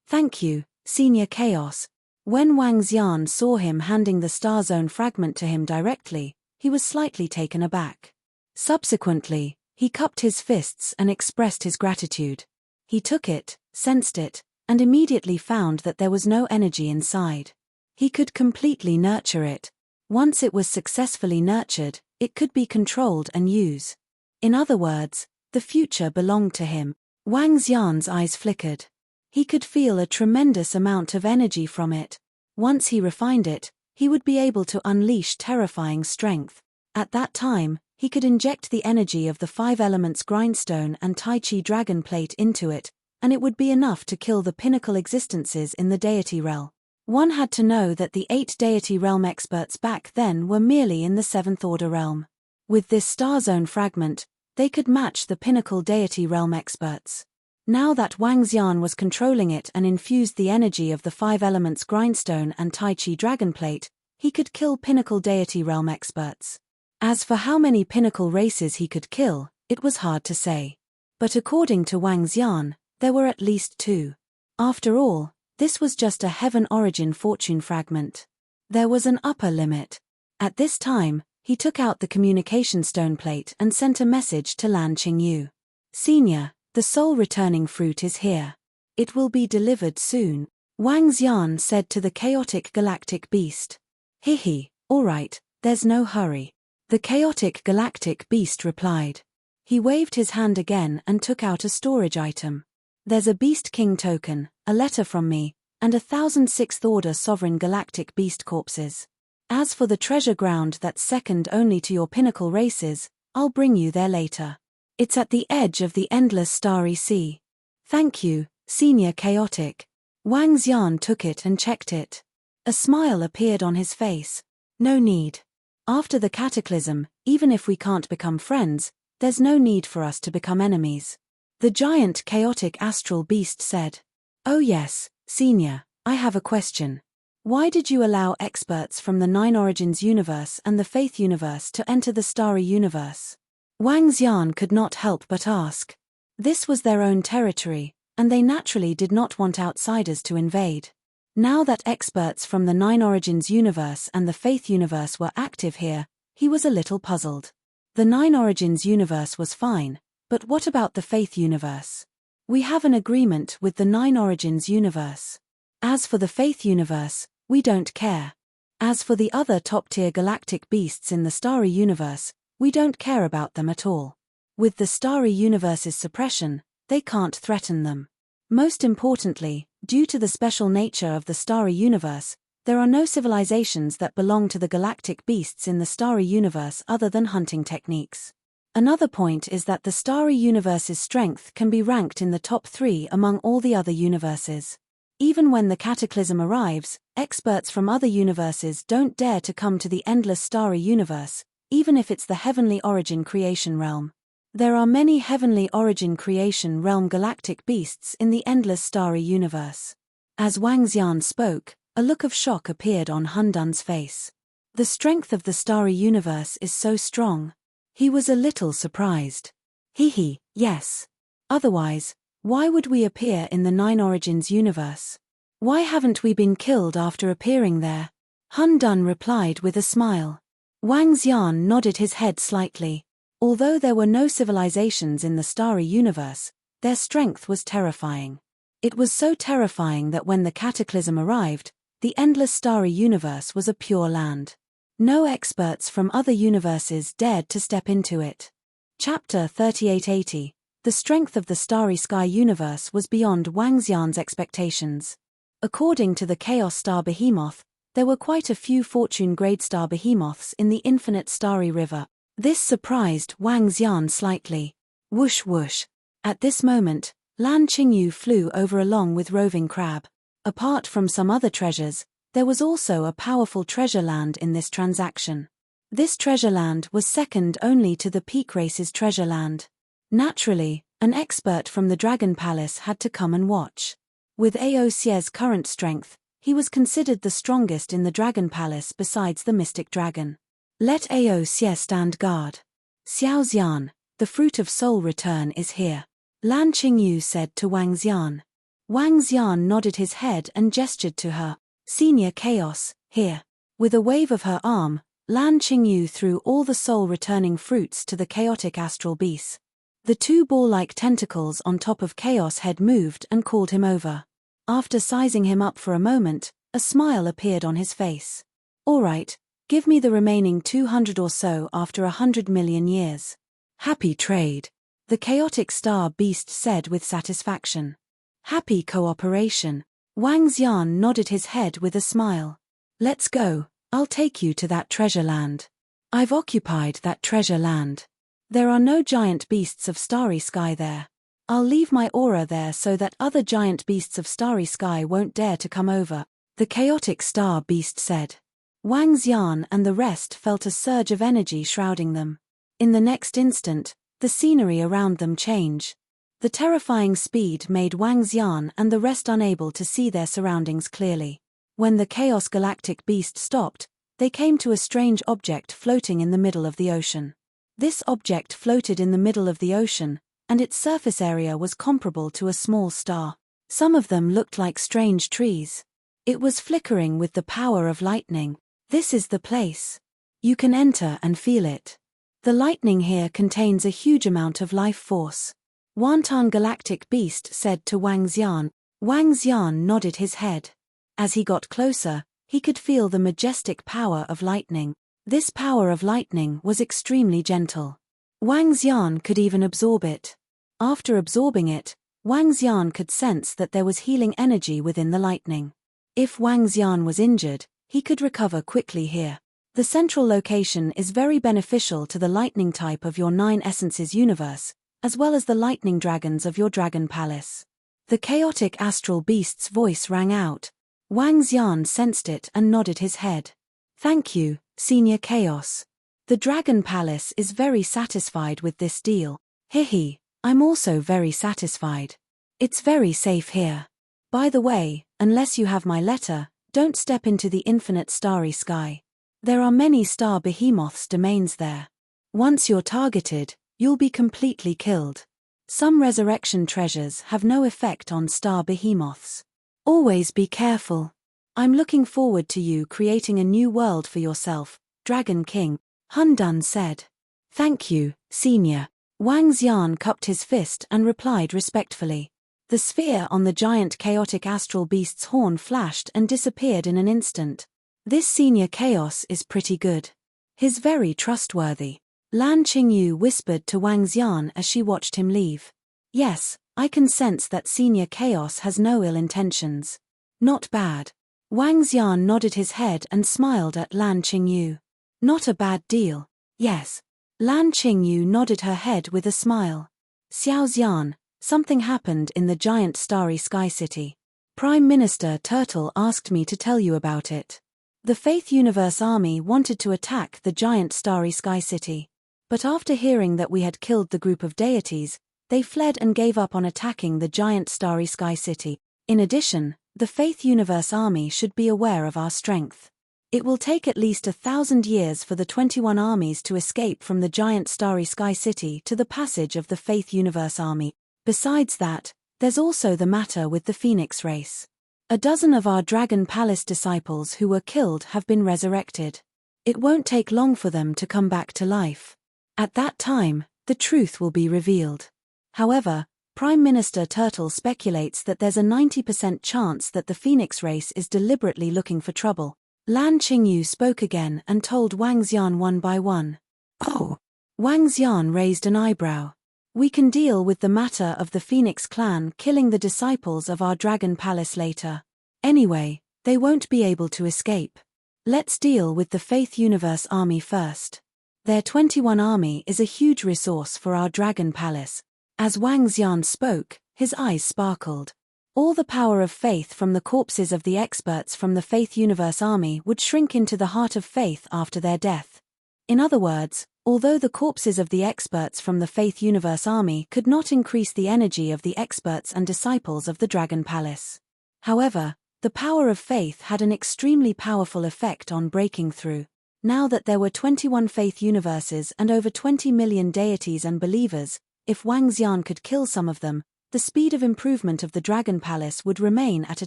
Thank you, Senior Chaos. When Wang Xian saw him handing the star zone fragment to him directly, he was slightly taken aback. Subsequently, he cupped his fists and expressed his gratitude. He took it, sensed it, and immediately found that there was no energy inside. He could completely nurture it. Once it was successfully nurtured, it could be controlled and used. In other words, the future belonged to him. Wang Xian's eyes flickered. He could feel a tremendous amount of energy from it. Once he refined it, he would be able to unleash terrifying strength. At that time, he could inject the energy of the 5 elements grindstone and Tai Chi dragon plate into it, and it would be enough to kill the pinnacle existences in the deity realm. One had to know that the 8 deity realm experts back then were merely in the 7th order realm. With this star zone fragment, they could match the pinnacle deity realm experts. Now that Wang Xian was controlling it and infused the energy of the 5 elements grindstone and Tai Chi dragon plate, he could kill pinnacle deity realm experts. As for how many pinnacle races he could kill, it was hard to say. But according to Wang Xian, there were at least 2. After all, this was just a heaven origin fortune fragment. There was an upper limit. At this time, he took out the communication stone plate and sent a message to Lan Qingyu. Senior, the soul returning fruit is here. It will be delivered soon, Wang Xian said to the chaotic galactic beast. Hihi, all right, there's no hurry. The chaotic galactic beast replied. He waved his hand again and took out a storage item. There's a Beast King token, a letter from me, and 1,000 6th order sovereign galactic beast corpses. As for the treasure ground that's second only to your pinnacle races, I'll bring you there later. It's at the edge of the endless starry sea. Thank you, Senior Chaotic. Wang Xian took it and checked it. A smile appeared on his face. No need. After the cataclysm, even if we can't become friends, there's no need for us to become enemies. The giant chaotic astral beast said. Oh yes, Senior, I have a question. Why did you allow experts from the 9 Origins universe and the Faith universe to enter the Starry universe? Wang Xian could not help but ask. This was their own territory, and they naturally did not want outsiders to invade. Now that experts from the 9 Origins universe and the Faith universe were active here, he was a little puzzled. The 9 Origins universe was fine, but what about the Faith universe? We have an agreement with the 9 Origins universe. As for the Faith universe, we don't care. As for the other top-tier galactic beasts in the Starry universe, we don't care about them at all. With the Starry universe's suppression, they can't threaten them. Most importantly, due to the special nature of the Starry universe, there are no civilizations that belong to the galactic beasts in the Starry universe other than hunting techniques. Another point is that the Starry universe's strength can be ranked in the top 3 among all the other universes. Even when the cataclysm arrives, experts from other universes don't dare to come to the endless Starry universe, even if it's the heavenly origin creation realm. There are many heavenly origin creation realm galactic beasts in the endless Starry universe. As Wang Xian spoke, a look of shock appeared on Hun Dun's face. The strength of the Starry universe is so strong. He was a little surprised. Hihi, yes. Otherwise, why would we appear in the 9 Origins universe? Why haven't we been killed after appearing there? Hun Dun replied with a smile. Wang Xian nodded his head slightly. Although there were no civilizations in the Starry universe, their strength was terrifying. It was so terrifying that when the cataclysm arrived, the endless Starry universe was a pure land. No experts from other universes dared to step into it. Chapter 3880. The strength of the Starry Sky universe was beyond Wang Xian's expectations. According to the Chaos Star Behemoth, there were quite a few fortune-grade star behemoths in the infinite Starry River. This surprised Wang Xian slightly. Whoosh whoosh. At this moment, Lan Qingyu flew over along with Roving Crab. Apart from some other treasures, there was also a powerful treasure land in this transaction. This treasure land was second only to the Peak Race's treasure land. Naturally, an expert from the Dragon Palace had to come and watch. With Ao Xie's current strength, he was considered the strongest in the Dragon Palace besides the Mystic Dragon. Let Ao Xie stand guard. Xiao Xian, the fruit of soul return is here, Lan Qingyu said to Wang Xian. Wang Xian nodded his head and gestured to her. Senior Chaos, here. With a wave of her arm, Lan Qingyu threw all the soul-returning fruits to the chaotic astral beast. The 2 ball-like tentacles on top of Chaos Head moved and called him over. After sizing him up for a moment, a smile appeared on his face. All right, give me the remaining 200 or so after 100 million years. Happy trade. The chaotic star beast said with satisfaction. Happy cooperation. Wang Xian nodded his head with a smile. Let's go, I'll take you to that treasure land. I've occupied that treasure land. There are no giant beasts of starry sky there. I'll leave my aura there so that other giant beasts of starry sky won't dare to come over, the chaotic star beast said. Wang Xian and the rest felt a surge of energy shrouding them. In the next instant, the scenery around them changed. The terrifying speed made Wang Xian and the rest unable to see their surroundings clearly. When the Chaos Galactic Beast stopped, they came to a strange object floating in the middle of the ocean. This object floated in the middle of the ocean, and its surface area was comparable to a small star. Some of them looked like strange trees. It was flickering with the power of lightning. This is the place. You can enter and feel it. The lightning here contains a huge amount of life force. Wantan Galactic Beast said to Wang Xian. Wang Xian nodded his head. As he got closer, he could feel the majestic power of lightning. This power of lightning was extremely gentle. Wang Xian could even absorb it. After absorbing it, Wang Xian could sense that there was healing energy within the lightning. If Wang Xian was injured, he could recover quickly here. The central location is very beneficial to the lightning type of your 9 essences universe, as well as the lightning dragons of your dragon palace. The chaotic astral beast's voice rang out. Wang Xian sensed it and nodded his head. Thank you, Senior Chaos. The Dragon Palace is very satisfied with this deal. Hehe, I'm also very satisfied. It's very safe here. By the way, unless you have my letter, don't step into the infinite starry sky. There are many star behemoths domains there. Once you're targeted, you'll be completely killed. Some resurrection treasures have no effect on star behemoths. Always be careful. I'm looking forward to you creating a new world for yourself, Dragon King, Hun Dun said. Thank you, Senior. Wang Xian cupped his fist and replied respectfully. The sphere on the giant chaotic astral beast's horn flashed and disappeared in an instant. This Senior Chaos is pretty good. He's very trustworthy. Lan Qingyu whispered to Wang Xian as she watched him leave. Yes, I can sense that Senior Chaos has no ill intentions. Not bad. Wang Xian nodded his head and smiled at Lan Qingyu. Not a bad deal. Yes. Lan Qingyu nodded her head with a smile. Xiao Xian, something happened in the giant starry sky city. Prime Minister Turtle asked me to tell you about it. The Faith Universe Army wanted to attack the giant starry sky city. But after hearing that we had killed the group of deities, they fled and gave up on attacking the giant starry sky city. In addition, the Faith Universe Army should be aware of our strength. It will take at least 1,000 years for the 21 armies to escape from the giant starry sky city to the passage of the Faith Universe Army. Besides that, there's also the matter with the Phoenix race. A dozen of our Dragon Palace disciples who were killed have been resurrected. It won't take long for them to come back to life. At that time, the truth will be revealed. However, Prime Minister Turtle speculates that there's a 90% chance that the Phoenix race is deliberately looking for trouble. Lan Qingyu spoke again and told Wang Xian one by one. Oh! Wang Xian raised an eyebrow. We can deal with the matter of the Phoenix clan killing the disciples of our Dragon Palace later. Anyway, they won't be able to escape. Let's deal with the Faith Universe Army first. Their 21 army is a huge resource for our Dragon Palace. As Wang Xian spoke, his eyes sparkled. All the power of faith from the corpses of the experts from the Faith Universe Army would shrink into the heart of faith after their death. In other words, although the corpses of the experts from the Faith Universe Army could not increase the energy of the experts and disciples of the Dragon Palace. However, the power of faith had an extremely powerful effect on breaking through. Now that there were 21 Faith Universes and over 20 million deities and believers, if Wang Xian could kill some of them, the speed of improvement of the Dragon Palace would remain at a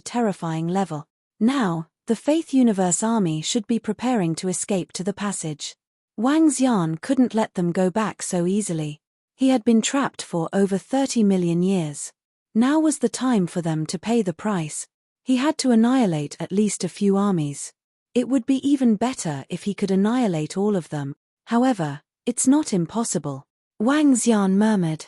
terrifying level. Now, the Faith Universe Army should be preparing to escape to the passage. Wang Xian couldn't let them go back so easily. He had been trapped for over 30 million years. Now was the time for them to pay the price. He had to annihilate at least a few armies. It would be even better if he could annihilate all of them. However, it's not impossible. Wang Xian murmured.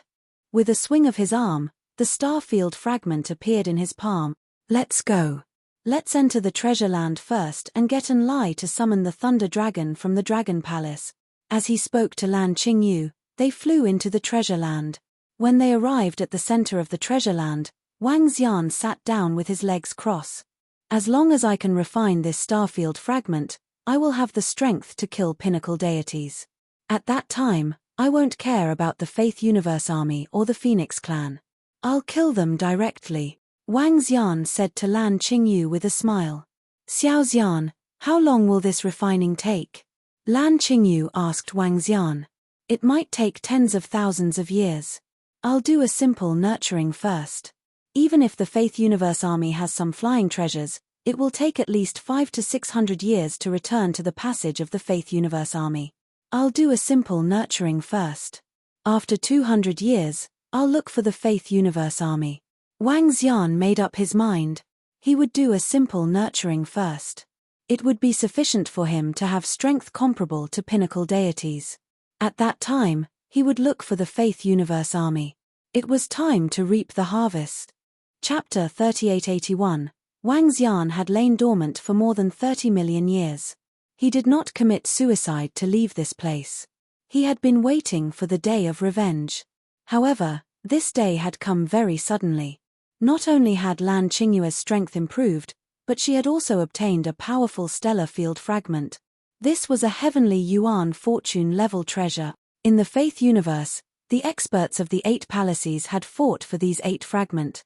With a swing of his arm, the starfield fragment appeared in his palm. Let's go. Let's enter the treasure land first and get Enlai to summon the Thunder Dragon from the Dragon Palace. As he spoke to Lan Qingyu, they flew into the treasure land. When they arrived at the center of the treasure land, Wang Xian sat down with his legs crossed. As long as I can refine this starfield fragment, I will have the strength to kill pinnacle deities. At that time, I won't care about the Faith Universe Army or the Phoenix Clan. I'll kill them directly, Wang Xian said to Lan Qingyu with a smile. Xiao Xian, how long will this refining take? Lan Qingyu asked Wang Xian. It might take tens of thousands of years. I'll do a simple nurturing first. Even if the Faith Universe Army has some flying treasures, it will take at least 500 to 600 years to return to the passage of the Faith Universe Army. I'll do a simple nurturing first. After 200 years, I'll look for the Faith Universe Army. Wang Xian made up his mind. He would do a simple nurturing first. It would be sufficient for him to have strength comparable to pinnacle deities. At that time, he would look for the Faith Universe Army. It was time to reap the harvest. Chapter 3881. Wang Xian had lain dormant for more than 30 million years. He did not commit suicide to leave this place. He had been waiting for the day of revenge. However, this day had come very suddenly. Not only had Lan Qingyue's strength improved, but she had also obtained a powerful stellar field fragment. This was a heavenly yuan fortune-level treasure. In the Faith Universe, the experts of the 8 palaces had fought for these 8 fragments.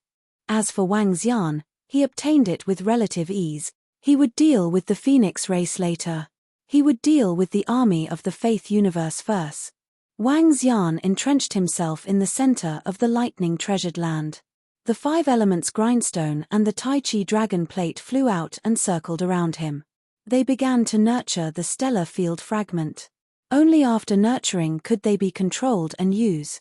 As for Wang Xian, he obtained it with relative ease. He would deal with the Phoenix race later. He would deal with the army of the Faith Universe first. Wang Xian entrenched himself in the center of the lightning treasured land. The 5 elements grindstone and the Tai Chi dragon plate flew out and circled around him. They began to nurture the stellar field fragment. Only after nurturing could they be controlled and use.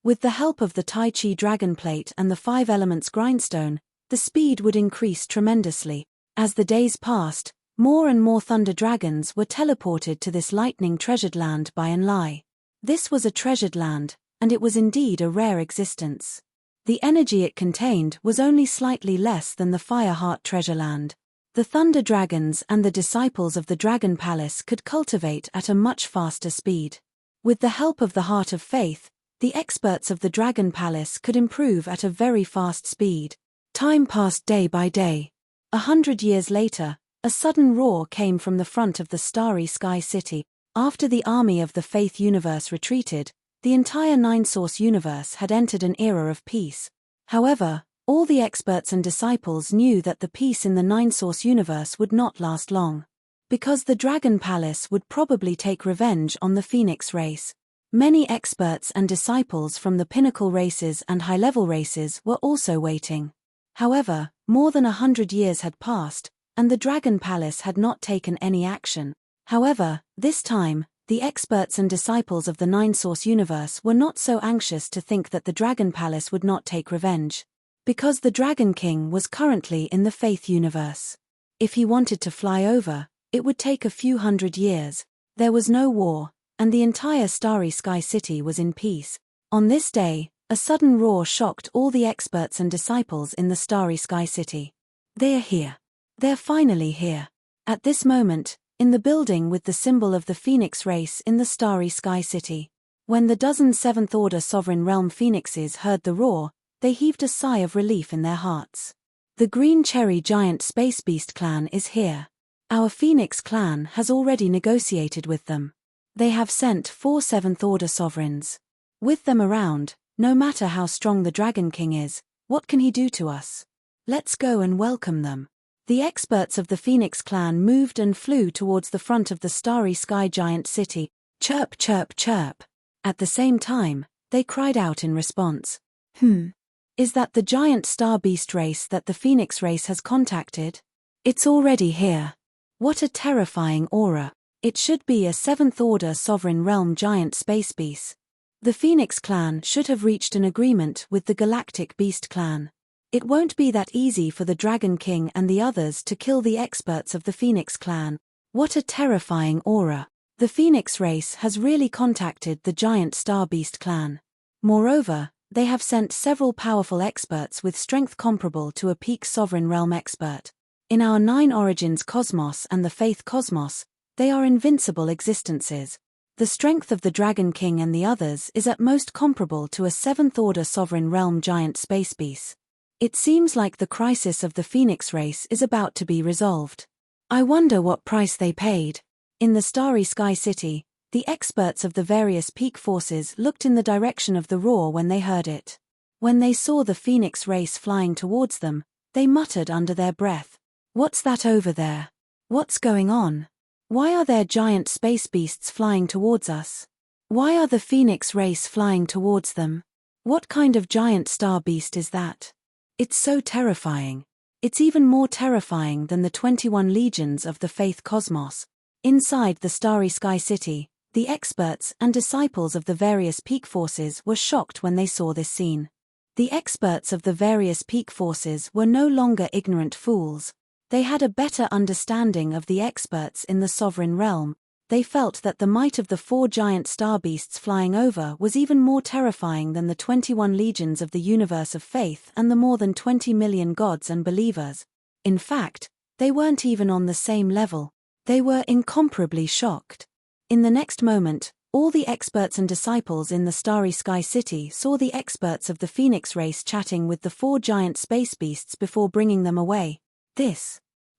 With the help of the Tai Chi dragon plate and the 5 elements grindstone, the speed would increase tremendously. As the days passed, more and more thunder dragons were teleported to this lightning treasured land by Enlai. This was a treasured land, and it was indeed a rare existence. The energy it contained was only slightly less than the Fireheart treasure land. The thunder dragons and the disciples of the Dragon Palace could cultivate at a much faster speed. With the help of the Heart of Faith, the experts of the Dragon Palace could improve at a very fast speed. Time passed day by day. 100 years later, a sudden roar came from the front of the starry sky city. After the army of the Faith Universe retreated, the entire Nine-Source universe had entered an era of peace. However, all the experts and disciples knew that the peace in the Nine-Source universe would not last long. Because the Dragon Palace would probably take revenge on the Phoenix race. Many experts and disciples from the pinnacle races and high-level races were also waiting. However, more than 100 years had passed, and the Dragon Palace had not taken any action. However, this time, the experts and disciples of the Nine-Source universe were not so anxious to think that the Dragon Palace would not take revenge. Because the Dragon King was currently in the Faith Universe. If he wanted to fly over, it would take a few hundred years. There was no war, and the entire starry sky city was in peace. On this day, a sudden roar shocked all the experts and disciples in the starry sky city. They are here. They're finally here. At this moment, in the building with the symbol of the Phoenix race in the starry sky city. When the dozen 7th Order Sovereign Realm Phoenixes heard the roar, they heaved a sigh of relief in their hearts. The Green Cherry Giant Space Beast clan is here. Our Phoenix clan has already negotiated with them. They have sent 4 7th Order sovereigns. With them around, no matter how strong the Dragon King is, what can he do to us? Let's go and welcome them. The experts of the Phoenix clan moved and flew towards the front of the starry sky giant city. Chirp, chirp, chirp. At the same time, they cried out in response. Is that the giant star beast race that the Phoenix race has contacted? It's already here. What a terrifying aura. It should be a 7th Order Sovereign Realm giant space beast. The Phoenix clan should have reached an agreement with the Galactic Beast clan. It won't be that easy for the Dragon King and the others to kill the experts of the Phoenix clan. What a terrifying aura. The Phoenix race has really contacted the giant star beast clan. Moreover, they have sent several powerful experts with strength comparable to a peak sovereign realm expert. In our 9 Origins cosmos and the Faith cosmos, they are invincible existences. The strength of the Dragon King and the others is at most comparable to a 7th-order sovereign realm giant space beast. It seems like the crisis of the Phoenix race is about to be resolved. I wonder what price they paid. In the starry sky city, the experts of the various peak forces looked in the direction of the roar when they heard it. When they saw the Phoenix race flying towards them, they muttered under their breath, "What's that over there? What's going on? Why are there giant space beasts flying towards us? Why are the Phoenix race flying towards them? What kind of giant star beast is that? It's so terrifying. It's even more terrifying than the 21 legions of the Faith Cosmos." Inside the starry sky city, the experts and disciples of the various peak forces were shocked when they saw this scene. The experts of the various peak forces were no longer ignorant fools. They had a better understanding of the experts in the sovereign realm. They felt that the might of the 4 giant star beasts flying over was even more terrifying than the 21 legions of the universe of faith and the more than 20 million gods and believers. In fact, they weren't even on the same level. They were incomparably shocked. In the next moment, all the experts and disciples in the starry sky city saw the experts of the Phoenix race chatting with the 4 giant space beasts before bringing them away.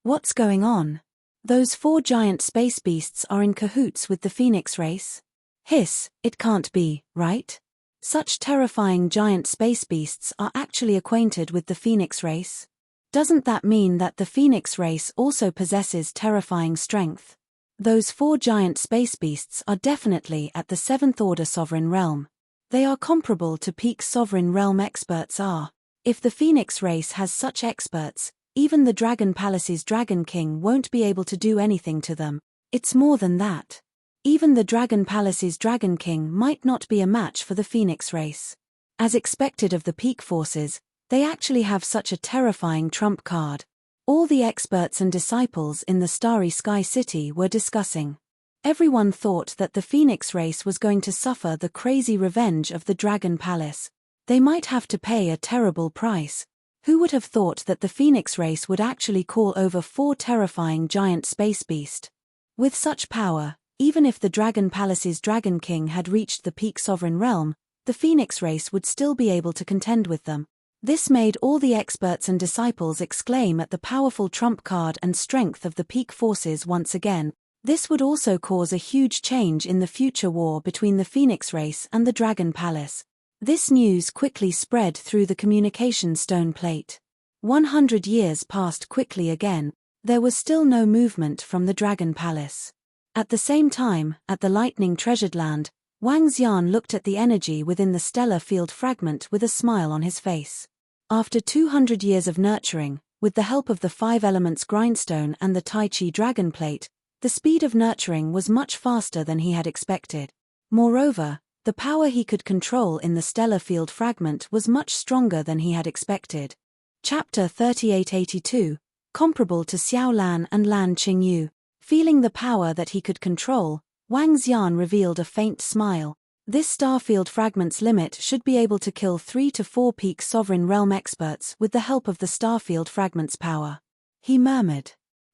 What's going on? Those 4 giant space beasts are in cahoots with the Phoenix race? Hiss, it can't be, right? Such terrifying giant space beasts are actually acquainted with the Phoenix race? Doesn't that mean that the Phoenix race also possesses terrifying strength? Those 4 giant space beasts are definitely at the 7th-order sovereign realm. They are comparable to peak sovereign realm experts are. If the Phoenix race has such experts, even the Dragon Palace's Dragon King won't be able to do anything to them. It's more than that. Even the Dragon Palace's Dragon King might not be a match for the Phoenix race. As expected of the peak forces, they actually have such a terrifying trump card. All the experts and disciples in the starry sky city were discussing. Everyone thought that the Phoenix race was going to suffer the crazy revenge of the Dragon Palace. They might have to pay a terrible price. Who would have thought that the Phoenix race would actually call over 4 terrifying giant space beasts? With such power, even if the Dragon Palace's Dragon King had reached the peak sovereign realm, the Phoenix race would still be able to contend with them. This made all the experts and disciples exclaim at the powerful trump card and strength of the peak forces once again. This would also cause a huge change in the future war between the Phoenix race and the Dragon Palace. This news quickly spread through the communication stone plate. 100 years passed quickly again. There was still no movement from the Dragon Palace. At the same time, at the lightning treasured land, Wang Xian looked at the energy within the stellar field fragment with a smile on his face. After 200 years of nurturing, with the help of the 5 elements grindstone and the Tai Chi dragon plate, the speed of nurturing was much faster than he had expected. Moreover, the power he could control in the stellar field fragment was much stronger than he had expected. Chapter 3882, comparable to Xiao Lan and Lan Qingyu. Feeling the power that he could control, Wang Xian revealed a faint smile. This starfield fragment's limit should be able to kill 3 to 4 peak sovereign realm experts with the help of the starfield fragment's power. He murmured.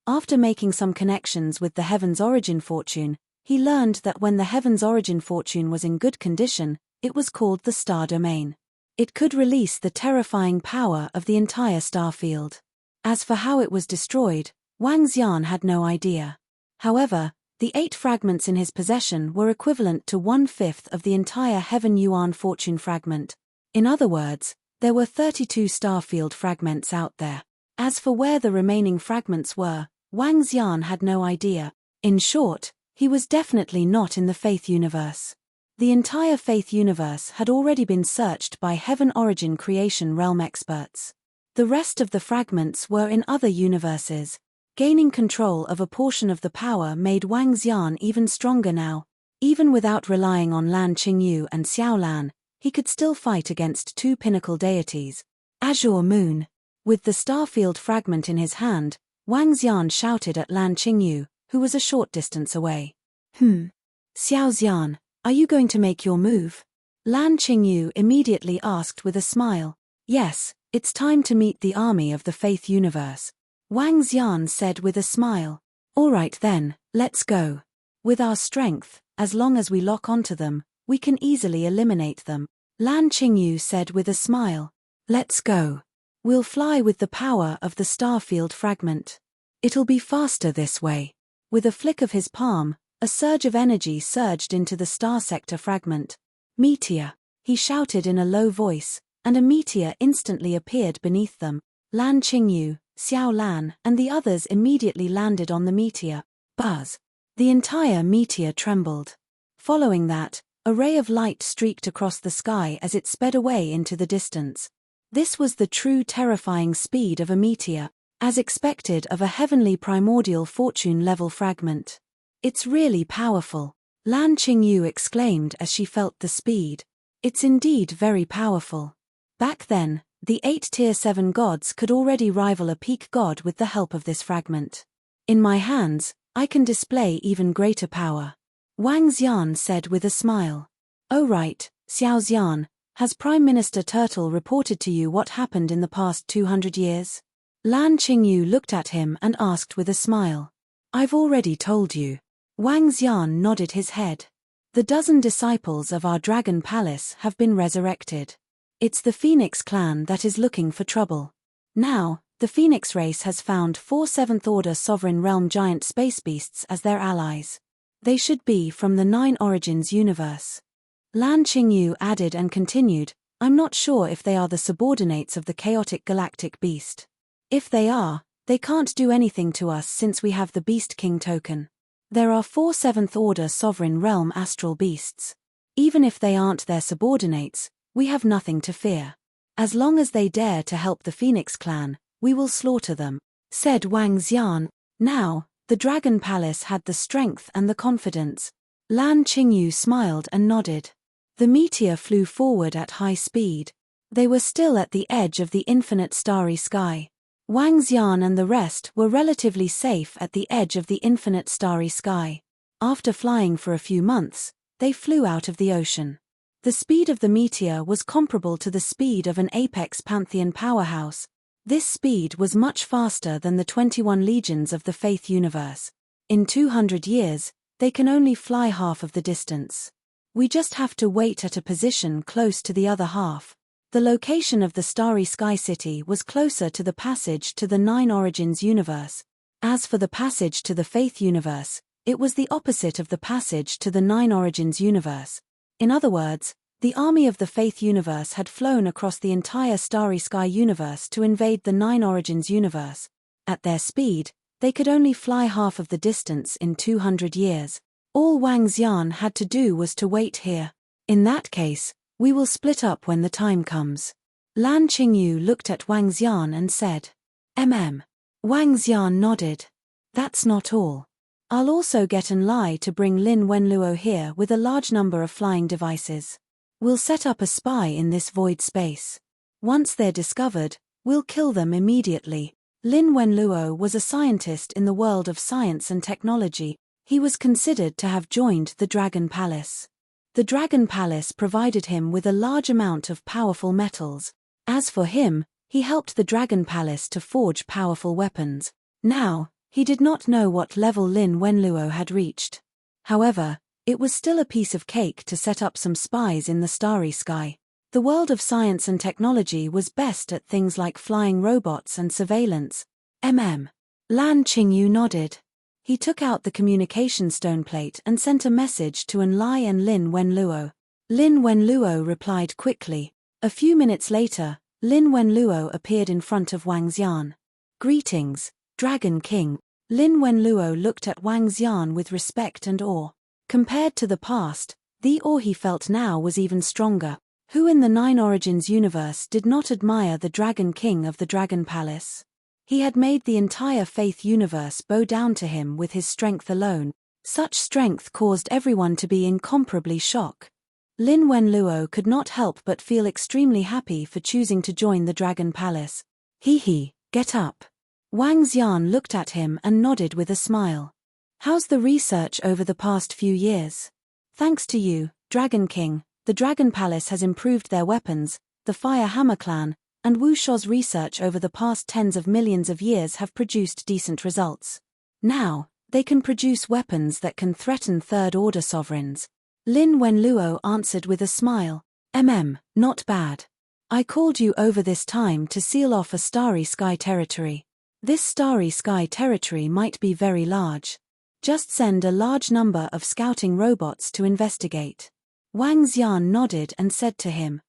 After making some connections with the Heaven's Origin Fortune, he learned that when the Heaven's Origin Fortune was in good condition, it was called the Star Domain. It could release the terrifying power of the entire starfield. As for how it was destroyed, Wang Xian had no idea. However, the 8 fragments in his possession were equivalent to 1/5 of the entire Heaven Yuan Fortune fragment. In other words, there were 32 starfield fragments out there. As for where the remaining fragments were, Wang Xian had no idea. In short, he was definitely not in the Faith universe. The entire Faith universe had already been searched by Heaven Origin Creation Realm experts. The rest of the fragments were in other universes. Gaining control of a portion of the power made Wang Xian even stronger now. Even without relying on Lan Qingyu and Xiao Lan, he could still fight against 2 pinnacle deities. Azure Moon. With the starfield fragment in his hand, Wang Xian shouted at Lan Qingyu, who was a short distance away. Xiao Xian, are you going to make your move? Lan Qingyu immediately asked with a smile. Yes, it's time to meet the army of the Faith universe. Wang Xian said with a smile. All right then, let's go. With our strength, as long as we lock onto them, we can easily eliminate them. Lan Qingyu said with a smile. Let's go. We'll fly with the power of the starfield fragment. It'll be faster this way. With a flick of his palm, a surge of energy surged into the star sector fragment. Meteor, he shouted in a low voice, and a meteor instantly appeared beneath them. Lan Qingyu, Xiao Lan, and the others immediately landed on the meteor. Buzz. The entire meteor trembled. Following that, a ray of light streaked across the sky as it sped away into the distance. This was the true terrifying speed of a meteor, as expected of a heavenly primordial fortune-level fragment. It's really powerful, Lan Qingyu exclaimed as she felt the speed. It's indeed very powerful. Back then, the 8 Tier 7 gods could already rival a peak god with the help of this fragment. In my hands, I can display even greater power. Wang Xian said with a smile. Oh right, Xiao Xian, has Prime Minister Turtle reported to you what happened in the past 200 years? Lan Qingyu looked at him and asked with a smile. I've already told you. Wang Xian nodded his head. The 12 disciples of our Dragon Palace have been resurrected. It's the Phoenix clan that is looking for trouble. Now, the Phoenix race has found 4 7th Order Sovereign Realm giant space beasts as their allies. They should be from the 9 Origins universe. Lan Qingyu added and continued, I'm not sure if they are the subordinates of the chaotic galactic beast. If they are, they can't do anything to us since we have the Beast King token. There are 4 7th Order Sovereign Realm astral beasts. Even if they aren't their subordinates, we have nothing to fear. As long as they dare to help the Phoenix clan, we will slaughter them, said Wang Xian. Now, the Dragon Palace had the strength and the confidence. Lan Qingyu smiled and nodded. The meteor flew forward at high speed. They were still at the edge of the infinite starry sky. Wang Xian and the rest were relatively safe at the edge of the infinite starry sky. After flying for a few months, they flew out of the ocean. The speed of the meteor was comparable to the speed of an apex pantheon powerhouse. This speed was much faster than the 21 legions of the Faith universe. In 200 years, they can only fly half of the distance. We just have to wait at a position close to the other half. The location of the Starry Sky City was closer to the passage to the 9 Origins universe. As for the passage to the Faith universe, it was the opposite of the passage to the 9 Origins universe. In other words, the army of the Faith universe had flown across the entire Starry Sky universe to invade the 9 Origins universe. At their speed, they could only fly half of the distance in 200 years. All Wang Xian had to do was to wait here. In that case, we will split up when the time comes. Lan Qingyu looked at Wang Xian and said. Wang Xian nodded. That's not all. I'll also get An Lai to bring Lin Wenluo here with a large number of flying devices. We'll set up a spy in this void space. Once they're discovered, we'll kill them immediately. Lin Wenluo was a scientist in the world of science and technology. He was considered to have joined the Dragon Palace. The Dragon Palace provided him with a large amount of powerful metals. As for him, he helped the Dragon Palace to forge powerful weapons. Now, he did not know what level Lin Wenluo had reached. However, it was still a piece of cake to set up some spies in the starry sky. The world of science and technology was best at things like flying robots and surveillance. Lan Qingyu nodded. He took out the communication stone plate and sent a message to An Lai and Lin Wenluo. Lin Wenluo replied quickly. A few minutes later, Lin Wenluo appeared in front of Wang Xian. Greetings, Dragon King. Lin Wenluo looked at Wang Xian with respect and awe. Compared to the past, the awe he felt now was even stronger. Who in the 9 Origins universe did not admire the Dragon King of the Dragon Palace? He had made the entire Faith universe bow down to him with his strength alone. Such strength caused everyone to be incomparably shocked. Lin Wenluo could not help but feel extremely happy for choosing to join the Dragon Palace. Get up. Wang Xian looked at him and nodded with a smile. How's the research over the past few years? Thanks to you, Dragon King, the Dragon Palace has improved their weapons. The Fire Hammer clan and Wu Shou's research over the past tens of millions of years have produced decent results. Now, They can produce weapons that can threaten third-order sovereigns. Lin Wenluo answered with a smile. Not bad. I called you over this time to seal off a starry sky territory. This starry sky territory might be very large. Just send a large number of scouting robots to investigate. Wang Xian nodded and said to him,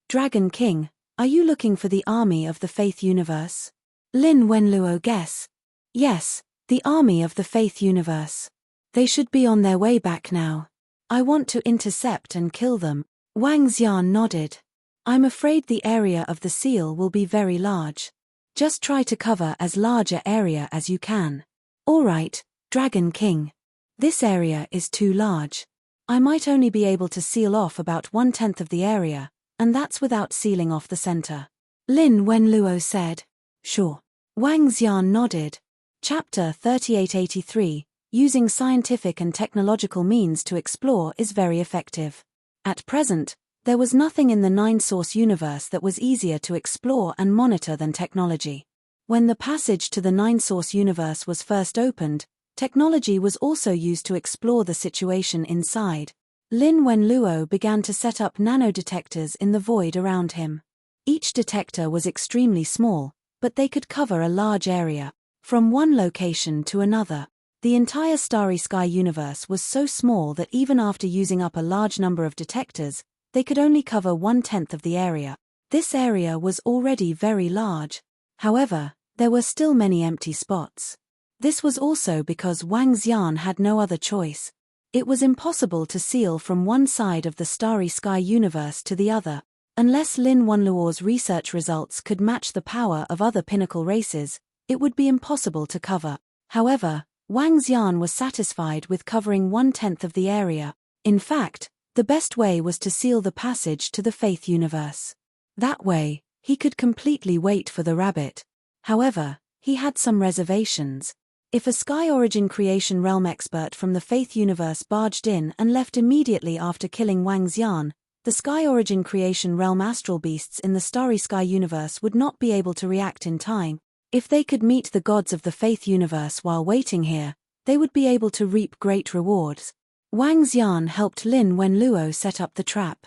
Dragon King, are you looking for the army of the Faith Universe? Lin Wenluo guess. Yes, the army of the Faith Universe. They should be on their way back now. I want to intercept and kill them. Wang Xian nodded. I'm afraid the area of the seal will be very large. Just try to cover as large an area as you can. All right, Dragon King. This area is too large. I might only be able to seal off about 1/10 of the area, and that's without sealing off the center. Lin Wenluo said. Sure. Wang Xian nodded. Chapter 3883, Using scientific and technological means to explore is very effective. At present, there was nothing in the nine-source universe that was easier to explore and monitor than technology. When the passage to the nine-source universe was first opened, technology was also used to explore the situation inside. Lin Wenluo began to set up nanodetectors in the void around him. Each detector was extremely small, but they could cover a large area, from one location to another. The entire starry sky universe was so small that even after using up a large number of detectors, they could only cover 1/10 of the area. This area was already very large. However, there were still many empty spots. This was also because Wang Xian had no other choice. It was impossible to seal from one side of the starry sky universe to the other. Unless Lin Wenluo's research results could match the power of other pinnacle races, it would be impossible to cover. However, Wang Xian was satisfied with covering 1/10 of the area. In fact, the best way was to seal the passage to the Faith Universe. That way, he could completely wait for the rabbit. However, he had some reservations. If a Sky Origin Creation Realm expert from the Faith Universe barged in and left immediately after killing Wang Xian, the Sky Origin Creation Realm astral beasts in the Starry Sky Universe would not be able to react in time. If they could meet the gods of the Faith Universe while waiting here, they would be able to reap great rewards. Wang Xian helped Lin Wenluo set up the trap.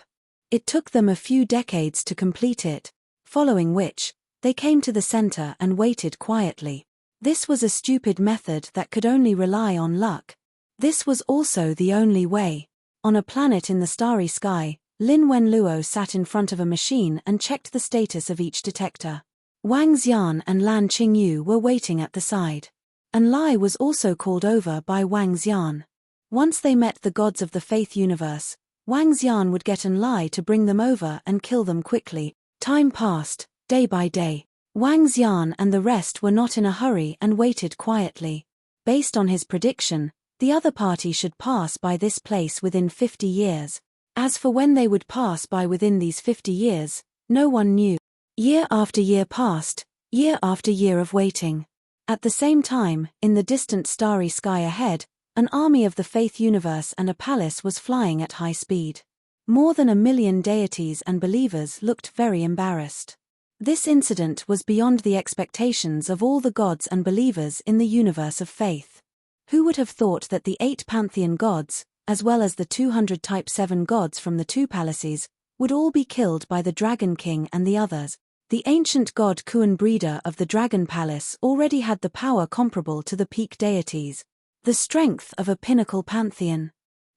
It took them a few decades to complete it, following which, they came to the center and waited quietly. This was a stupid method that could only rely on luck. This was also the only way. On a planet in the starry sky, Lin Wenluo sat in front of a machine and checked the status of each detector. Wang Xian and Lan Qingyu were waiting at the side. And Lai was also called over by Wang Xian. Once they met the gods of the Faith Universe, Wang Xian would get An Lai to bring them over and kill them quickly. Time passed, day by day. Wang Xian and the rest were not in a hurry and waited quietly. Based on his prediction, the other party should pass by this place within 50 years. As for when they would pass by within these 50 years, no one knew. Year after year passed, year after year of waiting. At the same time, in the distant starry sky ahead, an army of the Faith Universe and a palace was flying at high speed. More than 1,000,000 deities and believers looked very embarrassed. This incident was beyond the expectations of all the gods and believers in the universe of faith. Who would have thought that the 8 pantheon gods, as well as the 200 Type 7 gods from the 2 palaces, would all be killed by the Dragon King and the others? The ancient god Kuan breeder of the Dragon Palace already had the power comparable to the peak deities. The strength of a pinnacle pantheon.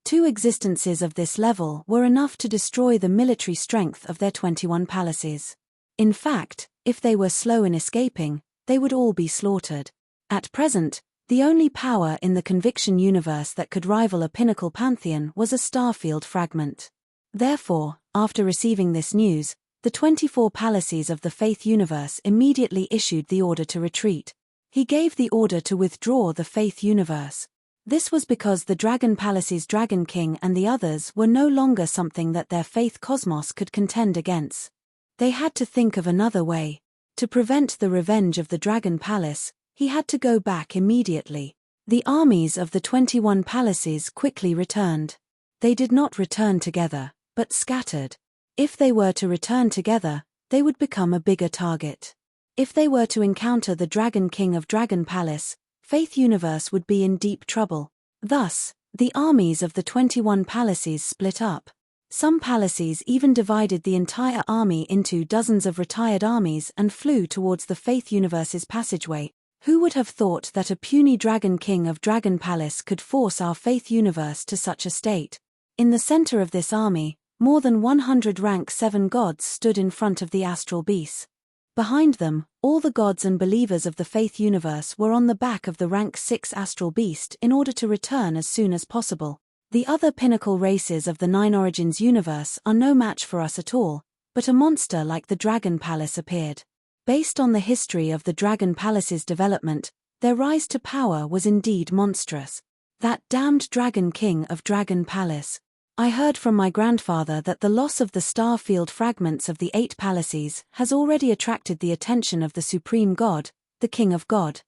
2 existences of this level were enough to destroy the military strength of their 21 palaces. In fact, if they were slow in escaping, they would all be slaughtered. At present, the only power in the Conviction universe that could rival a pinnacle pantheon was a starfield fragment. Therefore, after receiving this news, the 24 palaces of the Faith Universe immediately issued the order to retreat. He gave the order to withdraw the Faith Universe. This was because the Dragon Palace's Dragon King and the others were no longer something that their faith cosmos could contend against. They had to think of another way. To prevent the revenge of the Dragon Palace, he had to go back immediately. The armies of the 21 palaces quickly returned. They did not return together, but scattered. If they were to return together, they would become a bigger target. If they were to encounter the Dragon King of Dragon Palace, Faith Universe would be in deep trouble. Thus, the armies of the 21 palaces split up. Some palaces even divided the entire army into dozens of retired armies and flew towards the Faith Universe's passageway. Who would have thought that a puny dragon king of Dragon Palace could force our Faith Universe to such a state? In the center of this army, more than 100 rank 7 gods stood in front of the astral beasts. Behind them, all the gods and believers of the Faith Universe were on the back of the rank 6 astral beast in order to return as soon as possible. The other pinnacle races of the 9 Origins universe are no match for us at all, but a monster like the Dragon Palace appeared. Based on the history of the Dragon Palace's development, their rise to power was indeed monstrous. That damned Dragon King of Dragon Palace. I heard from my grandfather that the loss of the star field fragments of the 8 palaces has already attracted the attention of the Supreme God, the King of God.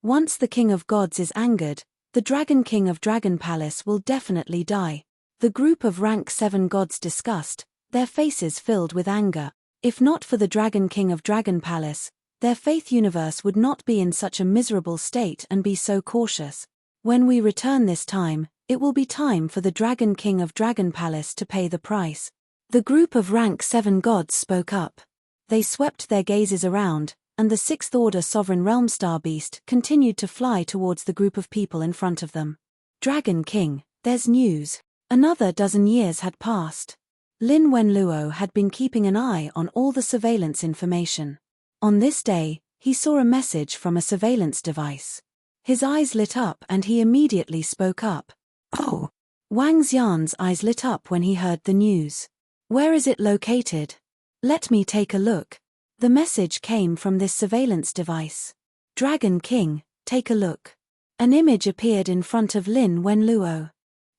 Once the King of Gods is angered, the Dragon King of Dragon Palace will definitely die. The group of rank 7 gods discussed, their faces filled with anger. If not for the Dragon King of Dragon Palace, their Faith Universe would not be in such a miserable state and be so cautious. When we return this time, it will be time for the Dragon King of Dragon Palace to pay the price. The group of rank 7 gods spoke up. They swept their gazes around, and the 6th Order Sovereign Realm Star Beast continued to fly towards the group of people in front of them. Dragon King, there's news. Another dozen years had passed. Lin Wenluo had been keeping an eye on all the surveillance information. On this day, he saw a message from a surveillance device. His eyes lit up and he immediately spoke up. Oh! Wang Xian's eyes lit up when he heard the news. Where is it located? Let me take a look. The message came from this surveillance device. Dragon King, take a look. An image appeared in front of Lin Wenluo.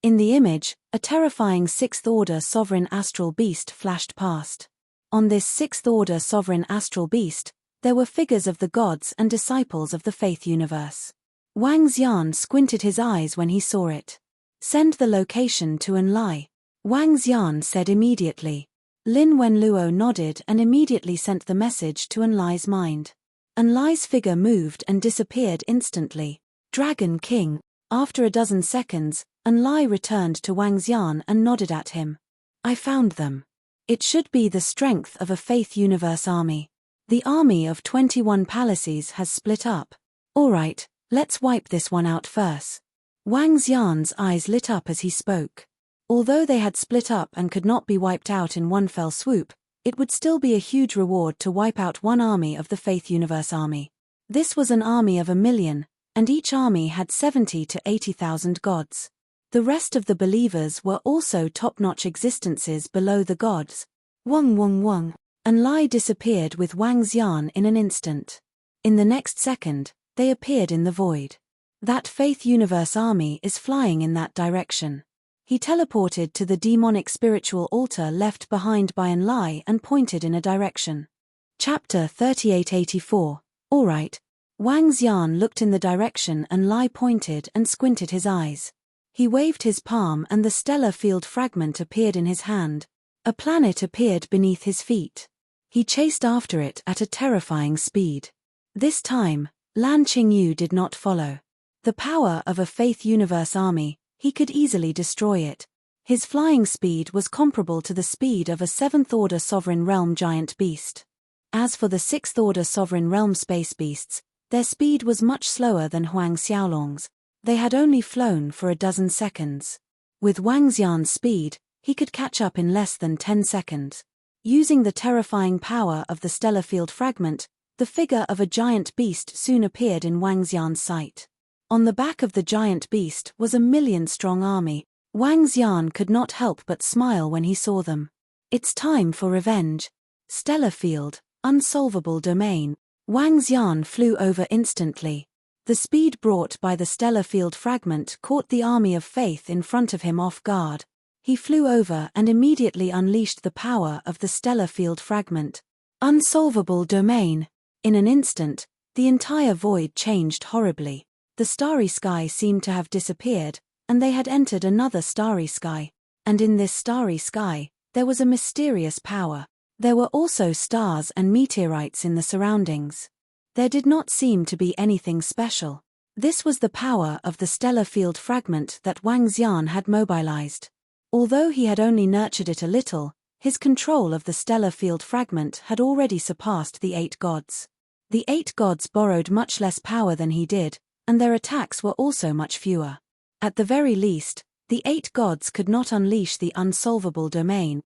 In the image, a terrifying 6th Order Sovereign Astral Beast flashed past. On this 6th Order Sovereign Astral Beast, there were figures of the gods and disciples of the Faith Universe. Wang Xian squinted his eyes when he saw it. Send the location to Enlai. Wang Xian said immediately. Lin Wenluo nodded and immediately sent the message to Enlai's mind. Enlai's figure moved and disappeared instantly. Dragon King. After a dozen seconds, Enlai returned to Wang Xian and nodded at him. I found them. It should be the strength of a Faith Universe army. The army of 21 palaces has split up. Alright, let's wipe this one out first. Wang Xian's eyes lit up as he spoke. Although they had split up and could not be wiped out in one fell swoop, it would still be a huge reward to wipe out one army of the Faith Universe army. This was an army of 1 million, and each army had 70 to 80,000 gods. The rest of the believers were also top-notch existences below the gods. Wong. Enlai disappeared with Wang Xian in an instant. In the next second, they appeared in the void. That Faith Universe army is flying in that direction. He teleported to the demonic spiritual altar left behind by Enlai and pointed in a direction. Chapter 3884. Alright. Wang Xian looked in the direction Enlai pointed and squinted his eyes. He waved his palm and the stellar field fragment appeared in his hand. A planet appeared beneath his feet. He chased after it at a terrifying speed. This time, Lan Qingyu did not follow. The power of a Faith Universe army, he could easily destroy it. His flying speed was comparable to the speed of a 7th Order Sovereign Realm giant beast. As for the 6th Order Sovereign Realm space beasts, their speed was much slower than Huang Xiaolong's. They had only flown for a dozen seconds. With Wang Xian's speed, he could catch up in less than 10 seconds. Using the terrifying power of the stellar field fragment, the figure of a giant beast soon appeared in Wang Xian's sight. On the back of the giant beast was a 1 million-strong army. Wang Xian could not help but smile when he saw them. It's time for revenge. Stellar field, unsolvable domain. Wang Xian flew over instantly. The speed brought by the stellar field fragment caught the army of faith in front of him off guard. He flew over and immediately unleashed the power of the stellar field fragment. Unsolvable domain. In an instant, the entire void changed horribly. The starry sky seemed to have disappeared, and they had entered another starry sky. And in this starry sky, there was a mysterious power. There were also stars and meteorites in the surroundings. There did not seem to be anything special. This was the power of the stellar field fragment that Wang Xian had mobilized. Although he had only nurtured it a little, his control of the stellar field fragment had already surpassed the 8 gods. The 8 gods borrowed much less power than he did, and their attacks were also much fewer. At the very least, the 8 gods could not unleash the unsolvable domain.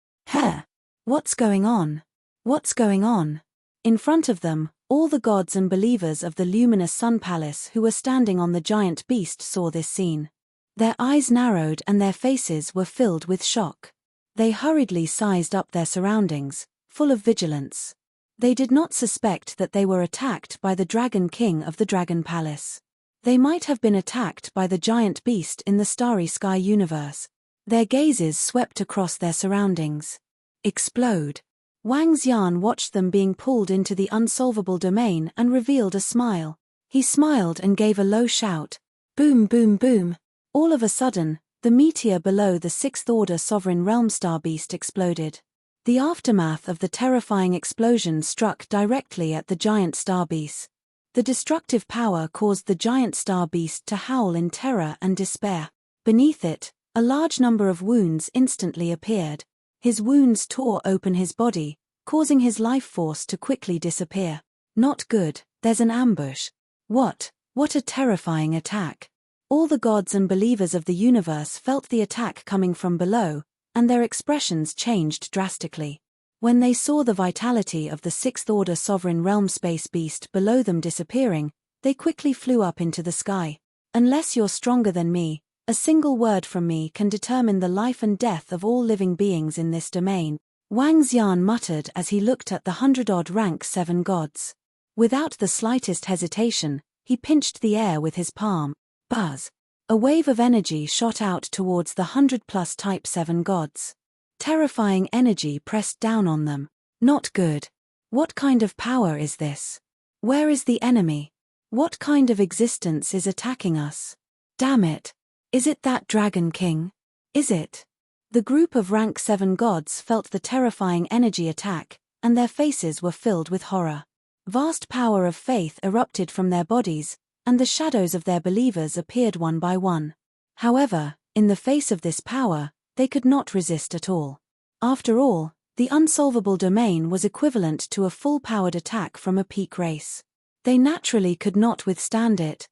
What's going on? What's going on? In front of them, all the gods and believers of the luminous Sun Palace who were standing on the giant beast saw this scene. Their eyes narrowed and their faces were filled with shock. They hurriedly sized up their surroundings, full of vigilance. They did not suspect that they were attacked by the Dragon King of the Dragon Palace. They might have been attacked by the giant beast in the starry sky universe. Their gazes swept across their surroundings. Explode. Wang Xian watched them being pulled into the unsolvable domain and revealed a smile. He smiled and gave a low shout. Boom, boom, boom. All of a sudden, the meteor below the 6th Order Sovereign Realm Star Beast exploded. The aftermath of the terrifying explosion struck directly at the giant star beast. The destructive power caused the giant star beast to howl in terror and despair. Beneath it, a large number of wounds instantly appeared. His wounds tore open his body, causing his life force to quickly disappear. Not good, there's an ambush. What a terrifying attack. All the gods and believers of the universe felt the attack coming from below, and their expressions changed drastically. When they saw the vitality of the 6th Order Sovereign Realm Space Beast below them disappearing, they quickly flew up into the sky. Unless you're stronger than me, a single word from me can determine the life and death of all living beings in this domain, Wang Xian muttered as he looked at the 100-odd rank 7 gods. Without the slightest hesitation, he pinched the air with his palm. Buzz. A wave of energy shot out towards the 100+ Type 7 gods. Terrifying energy pressed down on them. Not good. What kind of power is this? Where is the enemy? What kind of existence is attacking us? Damn it. Is it that Dragon King? Is it? The group of rank 7 gods felt the terrifying energy attack, and their faces were filled with horror. Vast power of faith erupted from their bodies, and the shadows of their believers appeared one by one. However, in the face of this power, they could not resist at all. After all, the unsolvable domain was equivalent to a full-powered attack from a peak race. They naturally could not withstand it.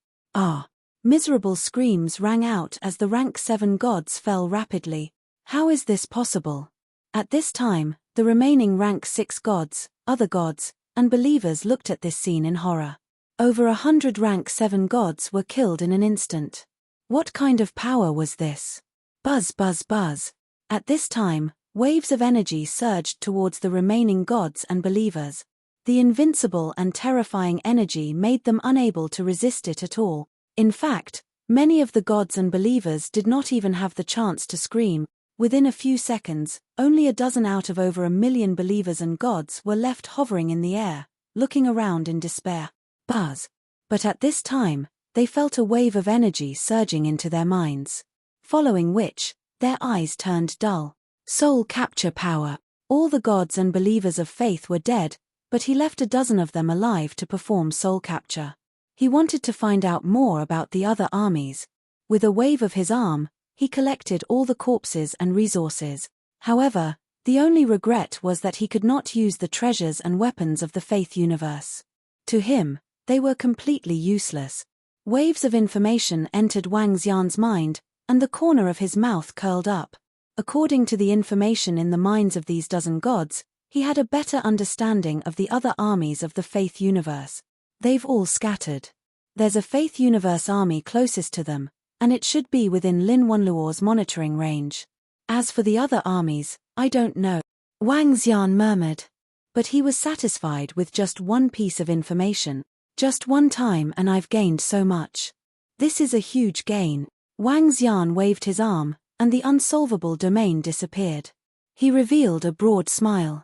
Miserable screams rang out as the rank 7 gods fell rapidly. How is this possible? At this time, the remaining rank 6 gods, other gods, and believers looked at this scene in horror. Over 100 rank 7 gods were killed in an instant. What kind of power was this? Buzz, buzz, buzz. At this time, waves of energy surged towards the remaining gods and believers. The invincible and terrifying energy made them unable to resist it at all. In fact, many of the gods and believers did not even have the chance to scream. Within a few seconds, only a dozen out of over 1 million believers and gods were left hovering in the air, looking around in despair. Buzz. But at this time, they felt a wave of energy surging into their minds. Following which, their eyes turned dull. Soul capture power. All the gods and believers of faith were dead, but he left a dozen of them alive to perform soul capture. He wanted to find out more about the other armies. With a wave of his arm, he collected all the corpses and resources. However, the only regret was that he could not use the treasures and weapons of the faith universe. To him, they were completely useless. Waves of information entered Wang Xian's mind, and the corner of his mouth curled up. According to the information in the minds of these dozen gods, he had a better understanding of the other armies of the faith universe. They've all scattered. There's a faith universe army closest to them, and it should be within Lin Wanluo's monitoring range. As for the other armies, I don't know, Wang Xian murmured. But he was satisfied with just one piece of information. Just one time and I've gained so much. This is a huge gain. Wang Xian waved his arm, and the unsolvable domain disappeared. He revealed a broad smile.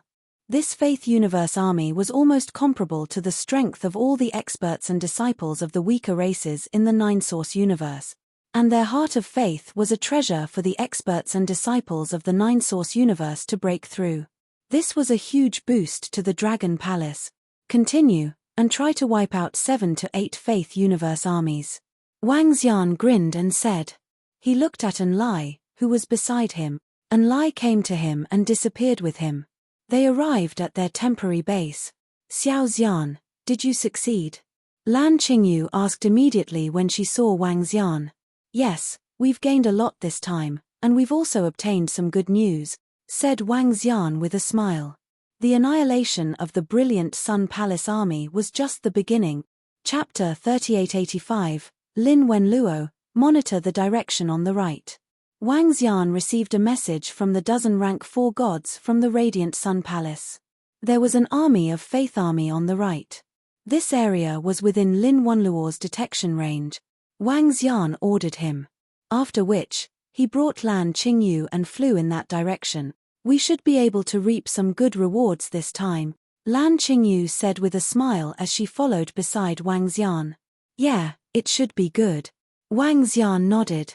This Faith Universe army was almost comparable to the strength of all the experts and disciples of the weaker races in the Nine-Source universe. And their heart of faith was a treasure for the experts and disciples of the Nine-Source universe to break through. This was a huge boost to the Dragon Palace. Continue, and try to wipe out 7 to 8 Faith Universe armies. Wang Xian grinned and said. He looked at Enlai, who was beside him. Enlai came to him and disappeared with him. They arrived at their temporary base. Xiao Xian, did you succeed? Lan Qingyu asked immediately when she saw Wang Xian. Yes, we've gained a lot this time, and we've also obtained some good news, said Wang Xian with a smile. The annihilation of the brilliant Sun Palace army was just the beginning. Chapter 3885, Lin Wenluo, monitor the direction on the right. Wang Xian received a message from the dozen rank 4 gods from the Radiant Sun Palace. There was an army of Faith Army on the right. This area was within Lin Wenluo's detection range. Wang Xian ordered him. After which, he brought Lan Qingyu and flew in that direction. We should be able to reap some good rewards this time, Lan Qingyu said with a smile as she followed beside Wang Xian. Yeah, it should be good. Wang Xian nodded.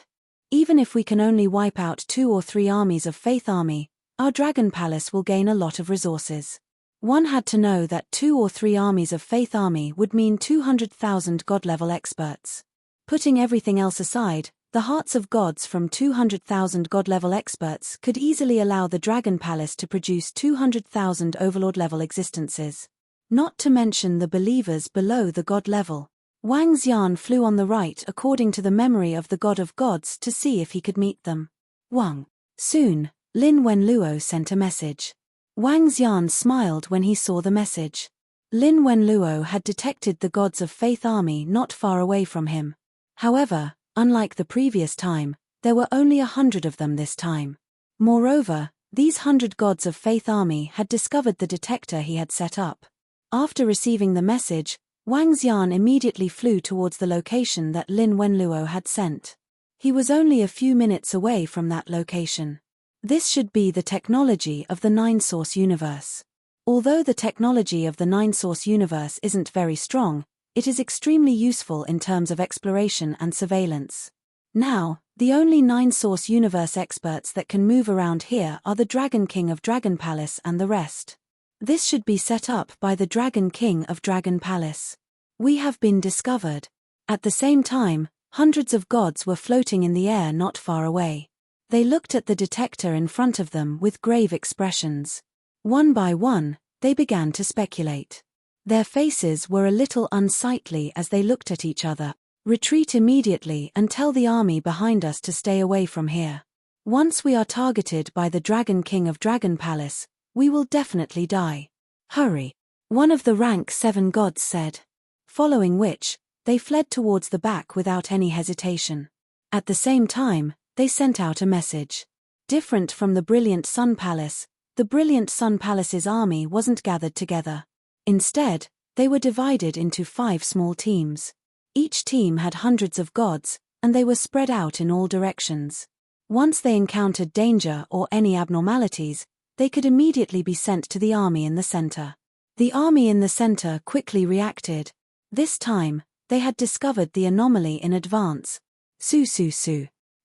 Even if we can only wipe out 2 or 3 armies of Faith Army, our Dragon Palace will gain a lot of resources. One had to know that 2 or 3 armies of Faith Army would mean 200,000 god-level experts. Putting everything else aside, the hearts of gods from 200,000 god-level experts could easily allow the Dragon Palace to produce 200,000 overlord-level existences. Not to mention the believers below the god level. Wang Xian flew on the right according to the memory of the god of gods to see if he could meet them. Wang. Soon, Lin Wenluo sent a message. Wang Xian smiled when he saw the message. Lin Wenluo had detected the gods of Faith Army not far away from him. However, unlike the previous time, there were only 100 of them this time. Moreover, these 100 gods of Faith Army had discovered the detector he had set up. After receiving the message, Wang Xian immediately flew towards the location that Lin Wenluo had sent. He was only a few minutes away from that location. This should be the technology of the Nine-Source universe. Although the technology of the Nine-Source universe isn't very strong, it is extremely useful in terms of exploration and surveillance. Now, the only Nine-Source universe experts that can move around here are the Dragon King of Dragon Palace and the rest. This should be set up by the Dragon King of Dragon Palace. We have been discovered. At the same time, hundreds of gods were floating in the air not far away. They looked at the detector in front of them with grave expressions. One by one, they began to speculate. Their faces were a little unsightly as they looked at each other. Retreat immediately and tell the army behind us to stay away from here. Once we are targeted by the Dragon King of Dragon Palace, we will definitely die. Hurry. One of the rank 7 gods said. Following which, they fled towards the back without any hesitation. At the same time, they sent out a message. Different from the Brilliant Sun Palace, the Brilliant Sun Palace's army wasn't gathered together. Instead, they were divided into 5 small teams. Each team had hundreds of gods, and they were spread out in all directions. Once they encountered danger or any abnormalities, they could immediately be sent to the army in the center. The army in the center quickly reacted. This time, they had discovered the anomaly in advance. Su.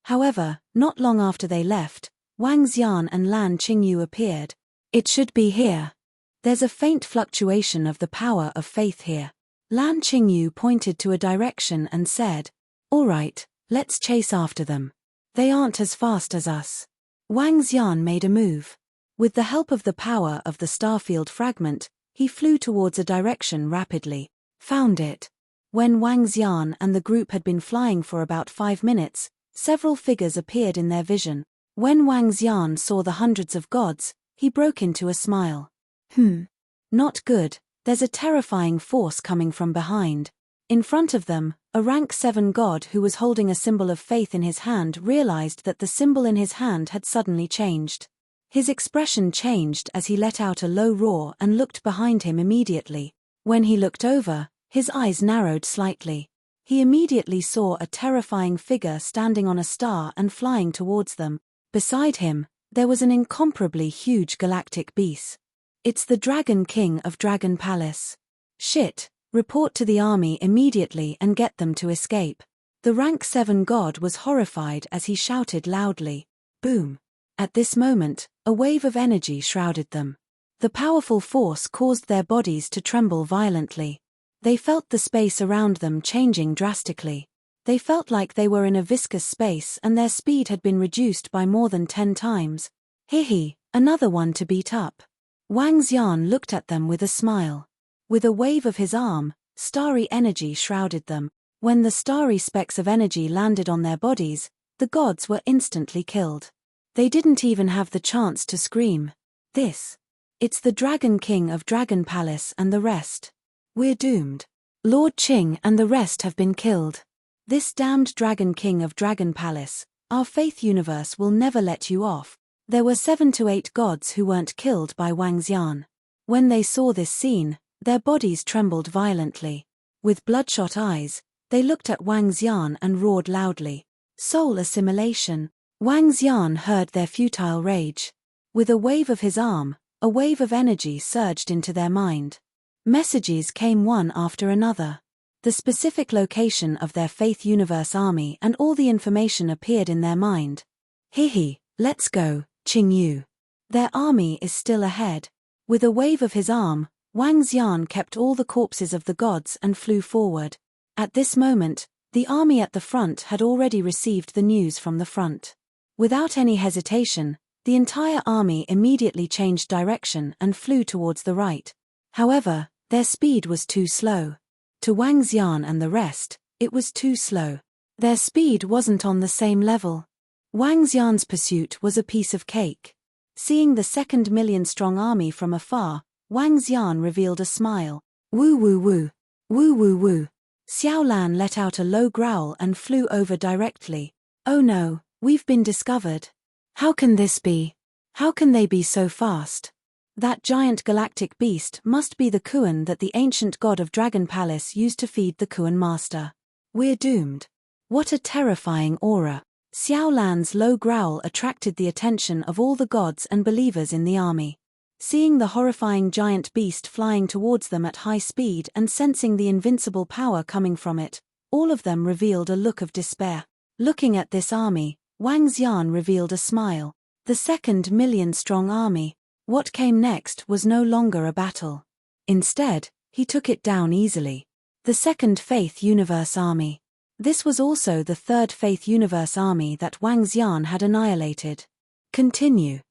However, not long after they left, Wang Xian and Lan Qingyu appeared. It should be here. There's a faint fluctuation of the power of faith here. Lan Qingyu pointed to a direction and said, "All right, let's chase after them. They aren't as fast as us." Wang Xian made a move. With the help of the power of the starfield fragment, he flew towards a direction rapidly. Found it. When Wang Xian and the group had been flying for about 5 minutes, several figures appeared in their vision. When Wang Xian saw the hundreds of gods, he broke into a smile. Not good. There's a terrifying force coming from behind. In front of them, a rank 7 god who was holding a symbol of faith in his hand realized that the symbol in his hand had suddenly changed. His expression changed as he let out a low roar and looked behind him immediately. When he looked over, his eyes narrowed slightly. He immediately saw a terrifying figure standing on a star and flying towards them. Beside him, there was an incomparably huge galactic beast. It's the Dragon King of Dragon Palace. Shit, report to the army immediately and get them to escape. The rank 7 god was horrified as he shouted loudly. Boom. At this moment, a wave of energy shrouded them. The powerful force caused their bodies to tremble violently. They felt the space around them changing drastically. They felt like they were in a viscous space and their speed had been reduced by more than 10 times. Hihi, another one to beat up. Wang Xian looked at them with a smile. With a wave of his arm, starry energy shrouded them. When the starry specks of energy landed on their bodies, the gods were instantly killed. They didn't even have the chance to scream. It's the Dragon King of Dragon Palace and the rest. We're doomed. Lord Qing and the rest have been killed. This damned Dragon King of Dragon Palace, our faith universe will never let you off. There were 7 to 8 gods who weren't killed by Wang Xian. When they saw this scene, their bodies trembled violently. With bloodshot eyes, they looked at Wang Xian and roared loudly. Soul assimilation. Wang Xian heard their futile rage. With a wave of his arm, a wave of energy surged into their mind. Messages came one after another. The specific location of their Faith Universe army and all the information appeared in their mind. Hihi, let's go, Qing Yu. Their army is still ahead. With a wave of his arm, Wang Xian kept all the corpses of the gods and flew forward. At this moment, the army at the front had already received the news from the front. Without any hesitation, the entire army immediately changed direction and flew towards the right. However, their speed was too slow. To Wang Xian and the rest, it was too slow. Their speed wasn't on the same level. Wang Xian's pursuit was a piece of cake. Seeing the 2 million-strong army from afar, Wang Xian revealed a smile. Woo woo woo. Woo woo woo. Xiaolan let out a low growl and flew over directly. Oh no, we've been discovered. How can this be? How can they be so fast? That giant galactic beast must be the Kuan that the ancient god of Dragon Palace used to feed the Kuan master. We're doomed. What a terrifying aura. Xiaolan's low growl attracted the attention of all the gods and believers in the army. Seeing the horrifying giant beast flying towards them at high speed and sensing the invincible power coming from it, all of them revealed a look of despair. Looking at this army, Wang Xian revealed a smile. The 2 million-strong army. What came next was no longer a battle. Instead, he took it down easily. The 2nd Faith Universe Army. This was also the 3rd Faith Universe Army that Wang Xian had annihilated. Continue.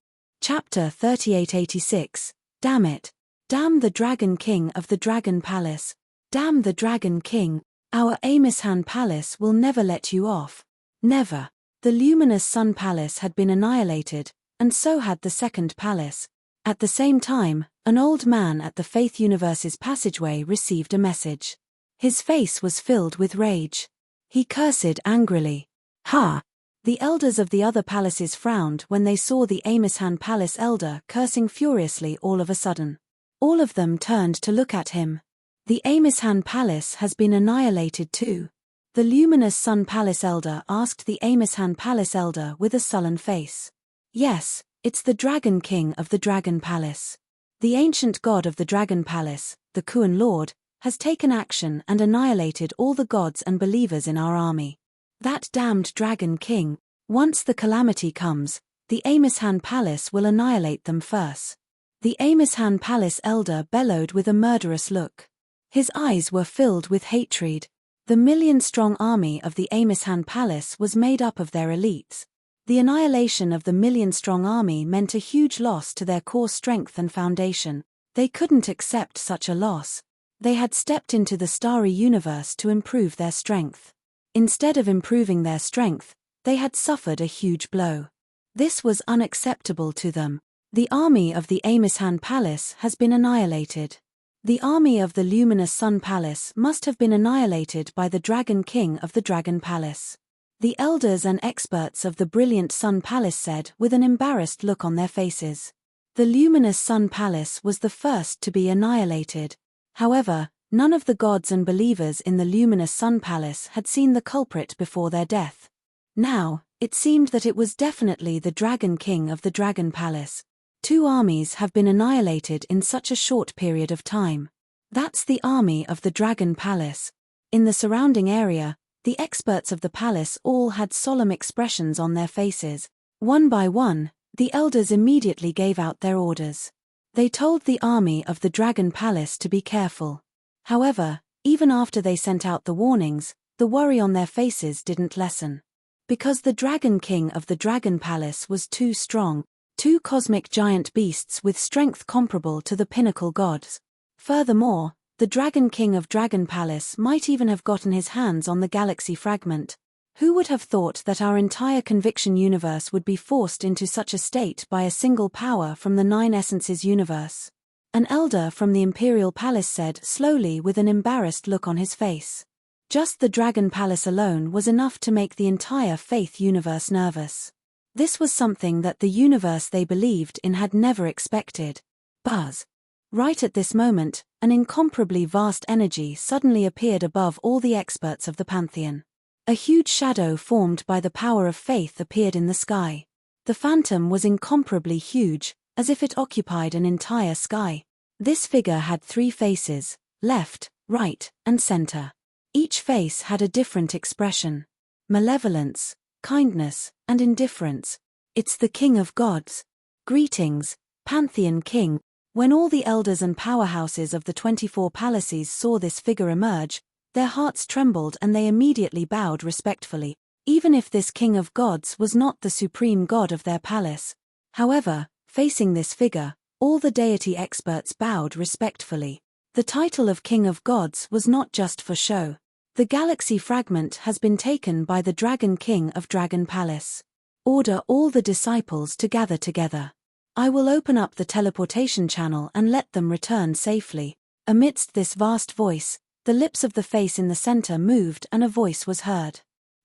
Chapter 3886. Damn it. Damn the Dragon King of the Dragon Palace. Damn the Dragon King. Our Amishan Palace will never let you off. Never. The luminous Sun Palace had been annihilated, and so had the 2nd Palace. At the same time, an old man at the Faith Universe's passageway received a message. His face was filled with rage. He cursed angrily. Ha! The elders of the other palaces frowned when they saw the Amishan Palace elder cursing furiously all of a sudden. All of them turned to look at him. The Amishan Palace has been annihilated too. The luminous Sun Palace elder asked the Amishan Palace elder with a sullen face. Yes, it's the Dragon King of the Dragon Palace. The ancient god of the Dragon Palace, the Kuan Lord, has taken action and annihilated all the gods and believers in our army. That damned Dragon King, once the calamity comes, the Amishan Palace will annihilate them first. The Amishan Palace elder bellowed with a murderous look. His eyes were filled with hatred. The million-strong army of the Amishan Palace was made up of their elites. The annihilation of the million-strong army meant a huge loss to their core strength and foundation. They couldn't accept such a loss. They had stepped into the starry universe to improve their strength. Instead of improving their strength, they had suffered a huge blow. This was unacceptable to them. The army of the Amishan Palace has been annihilated. The army of the luminous Sun Palace must have been annihilated by the Dragon King of the Dragon Palace. The elders and experts of the brilliant Sun Palace said with an embarrassed look on their faces. The luminous Sun Palace was the first to be annihilated. However, none of the gods and believers in the luminous Sun Palace had seen the culprit before their death. Now, it seemed that it was definitely the Dragon King of the Dragon Palace. 2 armies have been annihilated in such a short period of time. That's the army of the Dragon Palace. In the surrounding area, the experts of the palace all had solemn expressions on their faces. One by one, the elders immediately gave out their orders. They told the army of the Dragon Palace to be careful. However, even after they sent out the warnings, the worry on their faces didn't lessen. Because the Dragon King of the Dragon Palace was too strong, two cosmic giant beasts with strength comparable to the pinnacle gods. Furthermore, the Dragon King of Dragon Palace might even have gotten his hands on the galaxy fragment. Who would have thought that our entire conviction universe would be forced into such a state by a single power from the Nine Essences universe? An elder from the Imperial Palace said slowly with an embarrassed look on his face. Just the Dragon Palace alone was enough to make the entire Faith universe nervous. This was something that the universe they believed in had never expected. Buzz. Right at this moment, an incomparably vast energy suddenly appeared above all the experts of the Pantheon. A huge shadow formed by the power of faith appeared in the sky. The phantom was incomparably huge, as if it occupied an entire sky. This figure had 3 faces, left, right, and center. Each face had a different expression. Malevolence, kindness, and indifference. It's the King of Gods. Greetings, Pantheon King. When all the elders and powerhouses of the 24 palaces saw this figure emerge, their hearts trembled and they immediately bowed respectfully, even if this King of Gods was not the supreme god of their palace. However, facing this figure, all the deity experts bowed respectfully. The title of King of Gods was not just for show. The galaxy fragment has been taken by the Dragon King of Dragon Palace. Order all the disciples to gather together. I will open up the teleportation channel and let them return safely. Amidst this vast voice, the lips of the face in the center moved and a voice was heard.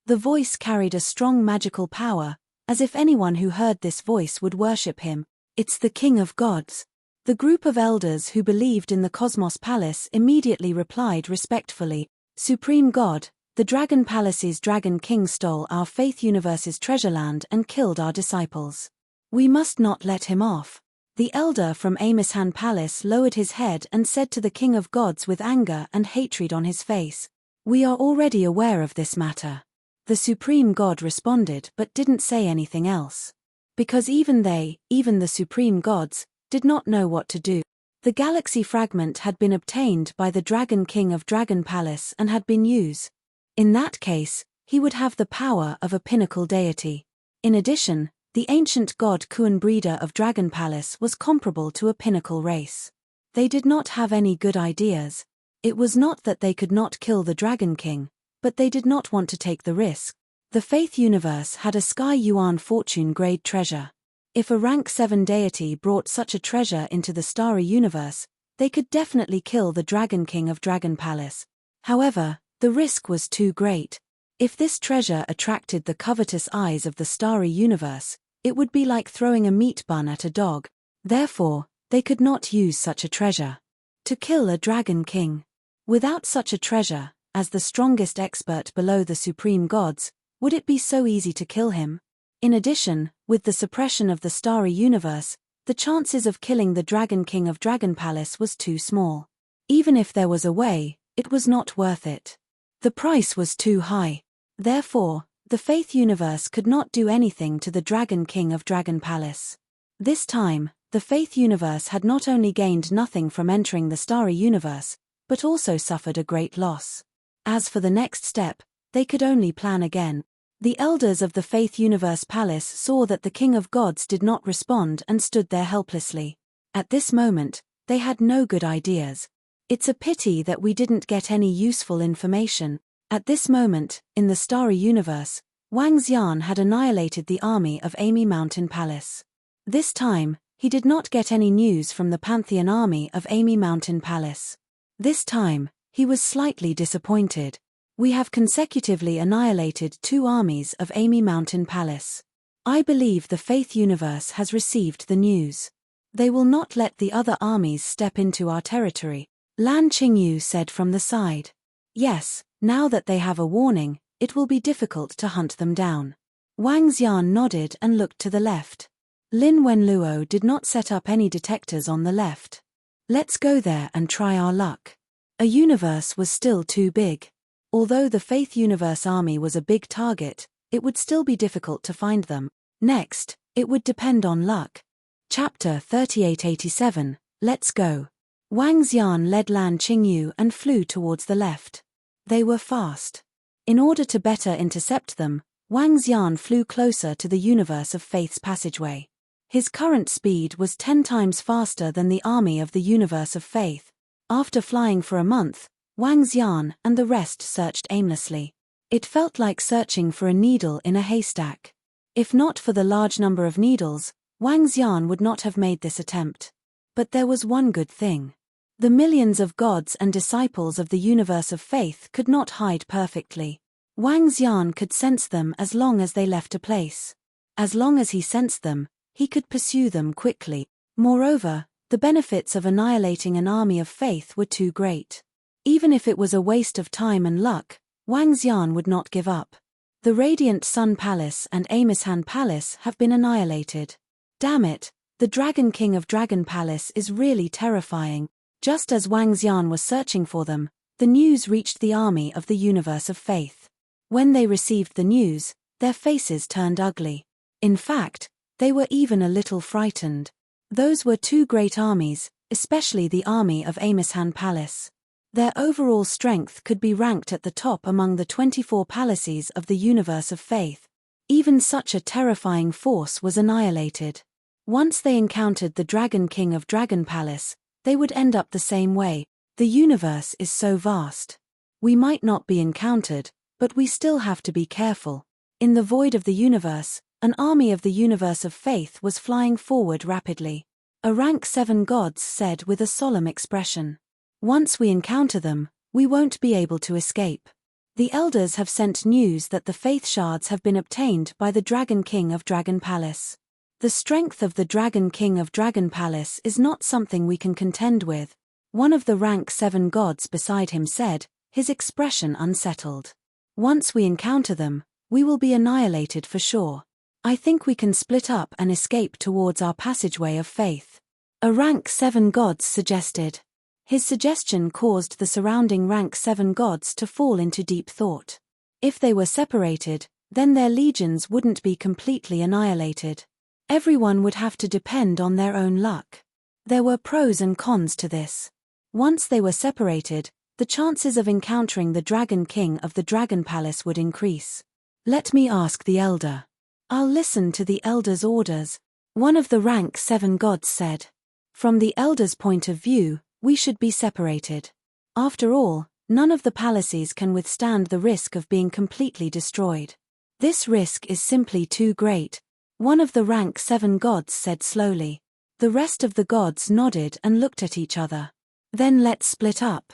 The voice carried a strong magical power, as if anyone who heard this voice would worship him. It's the King of Gods. The group of elders who believed in the Cosmos Palace immediately replied respectfully, Supreme God, the Dragon Palace's Dragon King stole our Faith Universe's treasureland and killed our disciples. We must not let him off. The elder from Amishan Palace lowered his head and said to the King of Gods with anger and hatred on his face, We are already aware of this matter. The Supreme God responded but didn't say anything else. Because even the Supreme Gods, did not know what to do. The galaxy fragment had been obtained by the Dragon King of Dragon Palace and had been used. In that case, he would have the power of a pinnacle deity. In addition, the ancient god Kuan breeder of Dragon Palace was comparable to a pinnacle race. They did not have any good ideas. It was not that they could not kill the Dragon King, but they did not want to take the risk. The Faith Universe had a Sky Yuan fortune grade treasure. If a rank 7 deity brought such a treasure into the starry universe, they could definitely kill the Dragon King of Dragon Palace. However, the risk was too great. If this treasure attracted the covetous eyes of the starry universe, it would be like throwing a meat bun at a dog. Therefore, they could not use such a treasure to kill a Dragon King. Without such a treasure, as the strongest expert below the supreme gods, would it be so easy to kill him? In addition, with the suppression of the starry universe, the chances of killing the Dragon King of Dragon Palace was too small. Even if there was a way, it was not worth it. The price was too high. Therefore, the Faith Universe could not do anything to the Dragon King of Dragon Palace. This time, the Faith Universe had not only gained nothing from entering the starry universe, but also suffered a great loss. As for the next step, they could only plan again. The elders of the Faith Universe Palace saw that the King of Gods did not respond and stood there helplessly. At this moment, they had no good ideas. It's a pity that we didn't get any useful information. At this moment, in the starry universe, Wang Xian had annihilated the army of Amy Mountain Palace. This time, he did not get any news from the Pantheon army of Amy Mountain Palace. This time, he was slightly disappointed. We have consecutively annihilated 2 armies of Amy Mountain Palace. I believe the Faith Universe has received the news. They will not let the other armies step into our territory, Lan Qingyu said from the side. Yes, now that they have a warning, it will be difficult to hunt them down. Wang Xian nodded and looked to the left. Lin Wenluo did not set up any detectors on the left. Let's go there and try our luck. A universe was still too big. Although the Faith Universe army was a big target, it would still be difficult to find them. Next, it would depend on luck. Chapter 3887, Let's go. Wang Xian led Lan Qingyu and flew towards the left. They were fast. In order to better intercept them, Wang Xian flew closer to the universe of faith's passageway. His current speed was 10 times faster than the army of the universe of faith. After flying for a month, Wang Xian and the rest searched aimlessly. It felt like searching for a needle in a haystack. If not for the large number of needles, Wang Xian would not have made this attempt. But there was one good thing. The millions of gods and disciples of the universe of faith could not hide perfectly. Wang Xian could sense them as long as they left a place. As long as he sensed them, he could pursue them quickly. Moreover, the benefits of annihilating an army of faith were too great. Even if it was a waste of time and luck, Wang Xian would not give up. The Radiant Sun Palace and Amishan Palace have been annihilated. Damn it, the Dragon King of Dragon Palace is really terrifying. Just as Wang Xian was searching for them, the news reached the army of the universe of faith. When they received the news, their faces turned ugly. In fact, they were even a little frightened. Those were two great armies, especially the army of Amishan Palace. Their overall strength could be ranked at the top among the 24 palaces of the universe of faith. Even such a terrifying force was annihilated. Once they encountered the Dragon King of Dragon Palace, they would end up the same way. The universe is so vast. We might not be encountered, but we still have to be careful. In the void of the universe, an army of the universe of faith was flying forward rapidly. A rank 7 gods said with a solemn expression, "Once we encounter them, we won't be able to escape." The elders have sent news that the faith shards have been obtained by the Dragon King of Dragon Palace. The strength of the Dragon King of Dragon Palace is not something we can contend with. One of the rank 7 gods beside him said, his expression unsettled. "Once we encounter them, we will be annihilated for sure. I think we can split up and escape towards our passageway of faith," a rank 7 gods suggested. His suggestion caused the surrounding rank 7 gods to fall into deep thought. If they were separated, then their legions wouldn't be completely annihilated. Everyone would have to depend on their own luck. There were pros and cons to this. Once they were separated, the chances of encountering the Dragon King of the Dragon Palace would increase. "Let me ask the elder. I'll listen to the elder's orders," one of the rank 7 gods said. From the elder's point of view, we should be separated. After all, none of the palaces can withstand the risk of being completely destroyed. This risk is simply too great, one of the rank 7 gods said slowly. The rest of the gods nodded and looked at each other. "Then let's split up.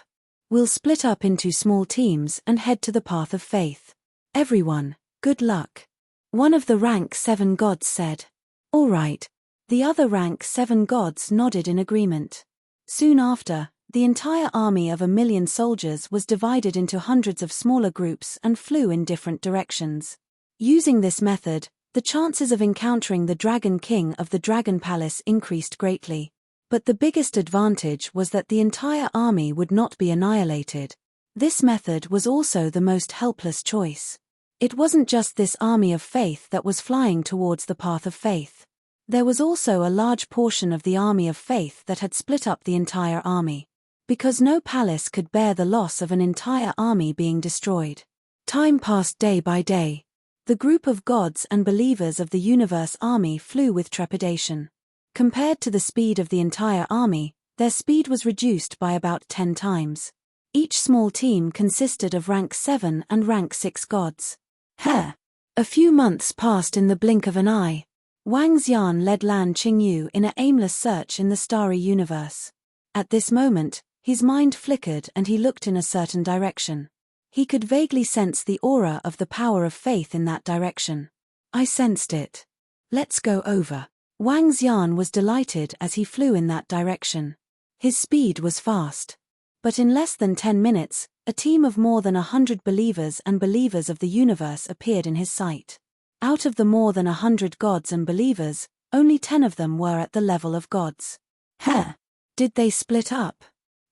We'll split up into small teams and head to the path of faith. Everyone, good luck," one of the rank 7 gods said. "All right." The other rank 7 gods nodded in agreement. Soon after, the entire army of 1,000,000 soldiers was divided into hundreds of smaller groups and flew in different directions. Using this method, the chances of encountering the Dragon King of the Dragon Palace increased greatly. But the biggest advantage was that the entire army would not be annihilated. This method was also the most helpless choice. It wasn't just this army of faith that was flying towards the path of faith. There was also a large portion of the army of faith that had split up the entire army. Because no palace could bear the loss of an entire army being destroyed. Time passed day by day. The group of gods and believers of the universe army flew with trepidation. Compared to the speed of the entire army, their speed was reduced by about 10 times. Each small team consisted of rank 7 and rank 6 gods. A few months passed in the blink of an eye. Wang Xian led Lan Qingyu in an aimless search in the starry universe. At this moment, his mind flickered and he looked in a certain direction. He could vaguely sense the aura of the power of faith in that direction. "I sensed it. Let's go over." Wang Xian was delighted as he flew in that direction. His speed was fast. But in less than 10 minutes, a team of more than 100 believers and believers of the universe appeared in his sight. Out of the more than 100 gods and believers, only 10 of them were at the level of gods. Did they split up?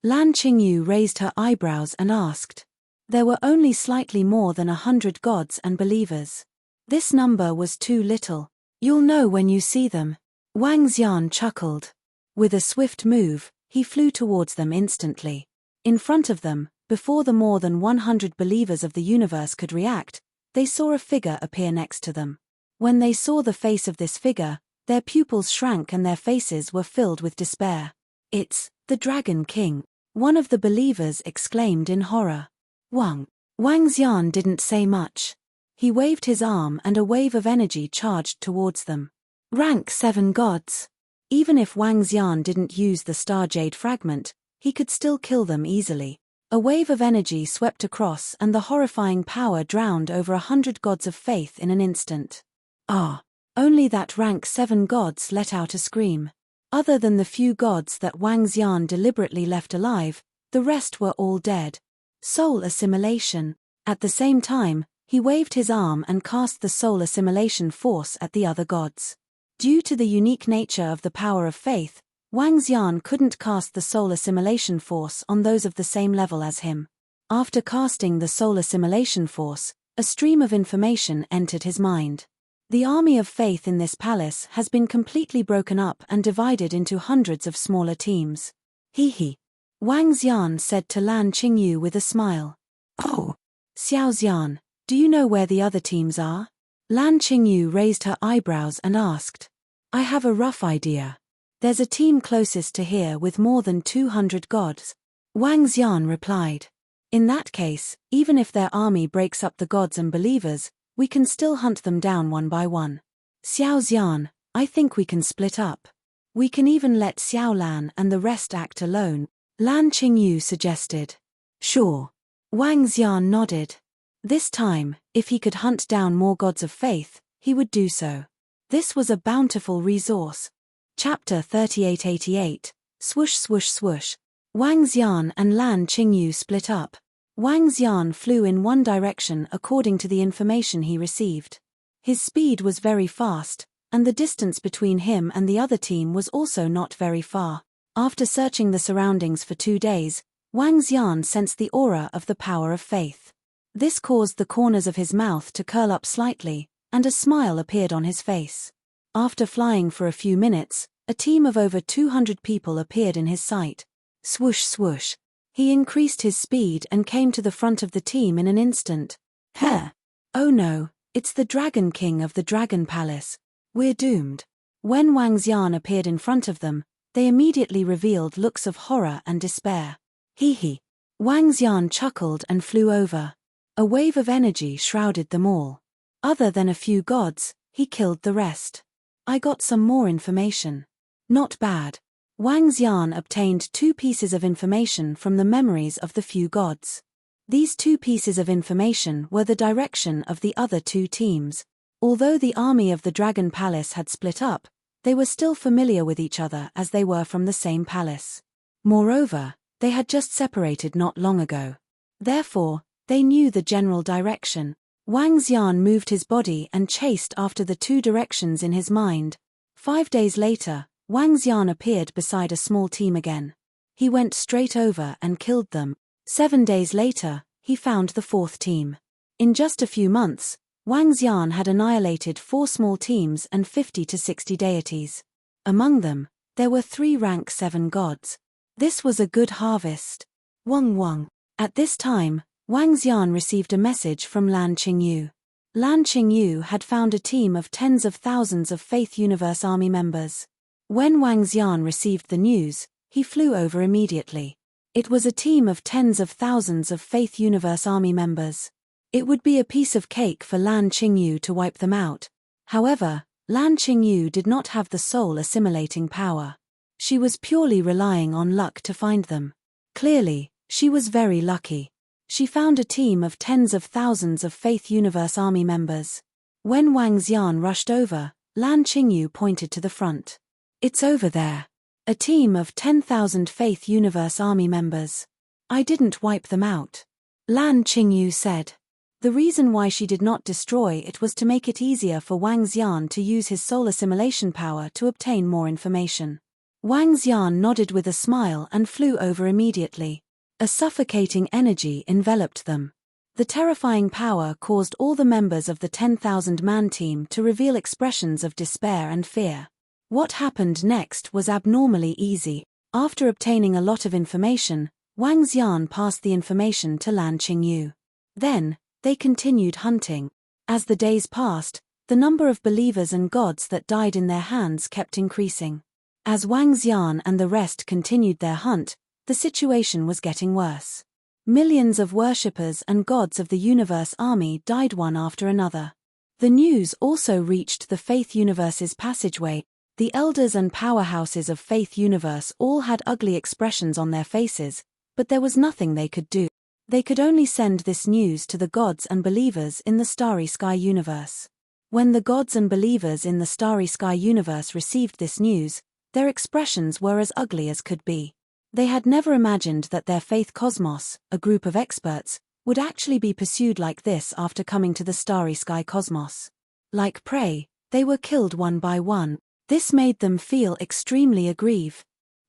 Lan Qingyu raised her eyebrows and asked. There were only slightly more than 100 gods and believers. This number was too little. "You'll know when you see them." Wang Xian chuckled. With a swift move, he flew towards them instantly. In front of them, Before the more than 100 believers of the universe could react, they saw a figure appear next to them. When they saw the face of this figure, their pupils shrank and their faces were filled with despair. "It's the Dragon King," one of the believers exclaimed in horror. Wang Xian didn't say much. He waved his arm and a wave of energy charged towards them. Rank 7 gods. Even if Wang Xian didn't use the Star Jade fragment, he could still kill them easily. A wave of energy swept across and the horrifying power drowned over 100 gods of faith in an instant. Ah! Only that rank 7 gods let out a scream. Other than the few gods that Wang Xian deliberately left alive, the rest were all dead. Soul assimilation. At the same time, he waved his arm and cast the soul assimilation force at the other gods. Due to the unique nature of the power of faith, Wang Xian couldn't cast the soul assimilation force on those of the same level as him. After casting the soul assimilation force, a stream of information entered his mind. The army of faith in this palace has been completely broken up and divided into hundreds of smaller teams. He. Wang Xian said to Lan Qingyu with a smile. Oh. Xiao Xian, do you know where the other teams are? Lan Qingyu raised her eyebrows and asked. I have a rough idea. There's a team closest to here with more than 200 gods. Wang Xian replied. In that case, even if their army breaks up the gods and believers, we can still hunt them down one by one. Xiao Xian, I think we can split up. We can even let Xiao Lan and the rest act alone, Lan Qingyu suggested. Sure. Wang Xian nodded. This time, if he could hunt down more gods of faith, he would do so. This was a bountiful resource. Chapter 3888, Swoosh Swoosh Swoosh. Wang Xian and Lan Qingyu split up. Wang Xian flew in one direction according to the information he received. His speed was very fast, and the distance between him and the other team was also not very far. After searching the surroundings for 2 days, Wang Xian sensed the aura of the power of faith. This caused the corners of his mouth to curl up slightly, and a smile appeared on his face. After flying for a few minutes, a team of over 200 people appeared in his sight. Swoosh swoosh. He increased his speed and came to the front of the team in an instant. Heh! Oh no, it's the Dragon King of the Dragon Palace. We're doomed. When Wang Xian appeared in front of them, they immediately revealed looks of horror and despair. Hee. Wang Xian chuckled and flew over. A wave of energy shrouded them all. Other than a few gods, he killed the rest. I got some more information. Not bad. Wang Xian obtained 2 pieces of information from the memories of the few gods. These 2 pieces of information were the direction of the other 2 teams. Although the army of the Dragon Palace had split up, they were still familiar with each other as they were from the same palace. Moreover, they had just separated not long ago. Therefore, they knew the general direction. Wang Xian moved his body and chased after the 2 directions in his mind. 5 days later, Wang Xian appeared beside a small team again. He went straight over and killed them. 7 days later, he found the 4th team. In just a few months, Wang Xian had annihilated 4 small teams and 50 to 60 deities. Among them, there were 3 rank 7 gods. This was a good harvest. Wang. At this time, Wang Xian received a message from Lan Qingyu. Lan Qingyu had found a team of tens of thousands of Faith Universe Army members. When Wang Xian received the news, he flew over immediately. It was a team of tens of thousands of Faith Universe Army members. It would be a piece of cake for Lan Qingyu to wipe them out. However, Lan Qingyu did not have the soul assimilating power. She was purely relying on luck to find them. Clearly, she was very lucky. She found a team of tens of thousands of Faith Universe Army members. When Wang Xian rushed over, Lan Qingyu pointed to the front. It's over there. A team of 10,000 Faith Universe Army members. I didn't wipe them out. Lan Qingyu said. The reason why she did not destroy it was to make it easier for Wang Xian to use his soul assimilation power to obtain more information. Wang Xian nodded with a smile and flew over immediately. A suffocating energy enveloped them. The terrifying power caused all the members of the 10,000-man team to reveal expressions of despair and fear. What happened next was abnormally easy. After obtaining a lot of information, Wang Xian passed the information to Lan Qingyu. Then, they continued hunting. As the days passed, the number of believers and gods that died in their hands kept increasing. As Wang Xian and the rest continued their hunt, the situation was getting worse. Millions of worshippers and gods of the universe army died one after another. The news also reached the Faith Universe's passageway. The elders and powerhouses of Faith Universe all had ugly expressions on their faces, but there was nothing they could do. They could only send this news to the gods and believers in the Starry Sky Universe. When the gods and believers in the Starry Sky Universe received this news, their expressions were as ugly as could be. They had never imagined that their Faith Cosmos, a group of experts, would actually be pursued like this after coming to the Starry Sky Cosmos. Like prey, they were killed one by one. This made them feel extremely aggrieved.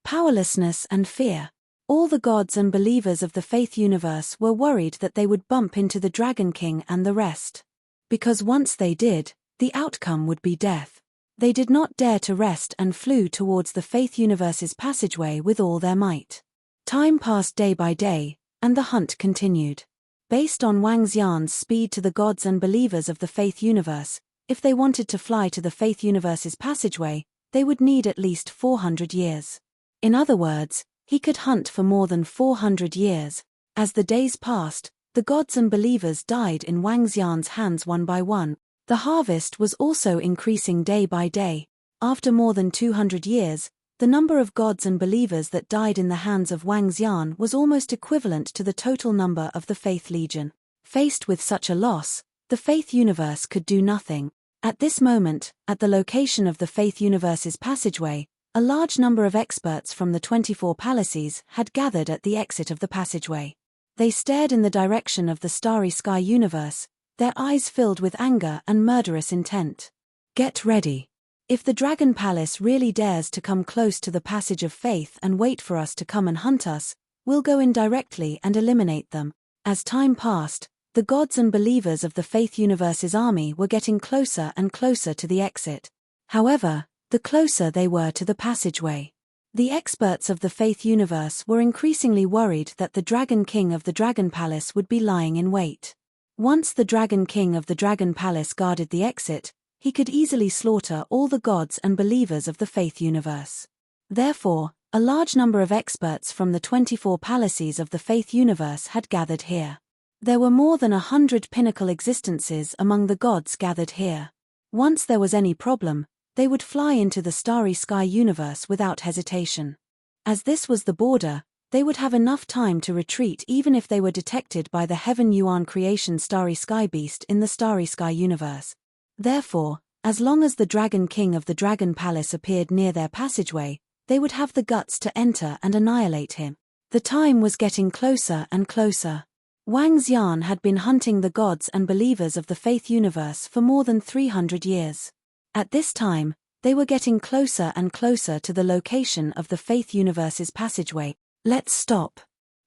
Powerlessness and fear. All the gods and believers of the Faith Universe were worried that they would bump into the Dragon King and the rest. Because once they did, the outcome would be death. They did not dare to rest and flew towards the Faith Universe's passageway with all their might. Time passed day by day, and the hunt continued. Based on Wang Xian's speed to the gods and believers of the Faith Universe, if they wanted to fly to the Faith Universe's passageway, they would need at least 400 years. In other words, he could hunt for more than 400 years. As the days passed, the gods and believers died in Wang Xian's hands one by one. The harvest was also increasing day by day. After more than 200 years, the number of gods and believers that died in the hands of Wang Xian was almost equivalent to the total number of the Faith Legion. Faced with such a loss, the Faith Universe could do nothing. At this moment, at the location of the Faith Universe's passageway, a large number of experts from the 24 palaces had gathered at the exit of the passageway. They stared in the direction of the Starry Sky Universe, their eyes filled with anger and murderous intent. Get ready. If the Dragon Palace really dares to come close to the Passage of Faith and wait for us to come and hunt us, we'll go in directly and eliminate them. As time passed, the gods and believers of the Faith Universe's army were getting closer and closer to the exit. However, the closer they were to the passageway, the experts of the Faith Universe were increasingly worried that the Dragon King of the Dragon Palace would be lying in wait. Once the Dragon King of the Dragon Palace guarded the exit, he could easily slaughter all the gods and believers of the Faith Universe. Therefore, a large number of experts from the 24 palaces of the Faith Universe had gathered here. There were more than 100 pinnacle existences among the gods gathered here. Once there was any problem, they would fly into the Starry Sky Universe without hesitation. As this was the border, they would have enough time to retreat even if they were detected by the Heaven Yuan Creation Starry Sky Beast in the Starry Sky Universe. Therefore, as long as the Dragon King of the Dragon Palace appeared near their passageway, they would have the guts to enter and annihilate him. The time was getting closer and closer. Wang Xian had been hunting the gods and believers of the Faith Universe for more than 300 years. At this time, they were getting closer and closer to the location of the Faith Universe's passageway. Let's stop.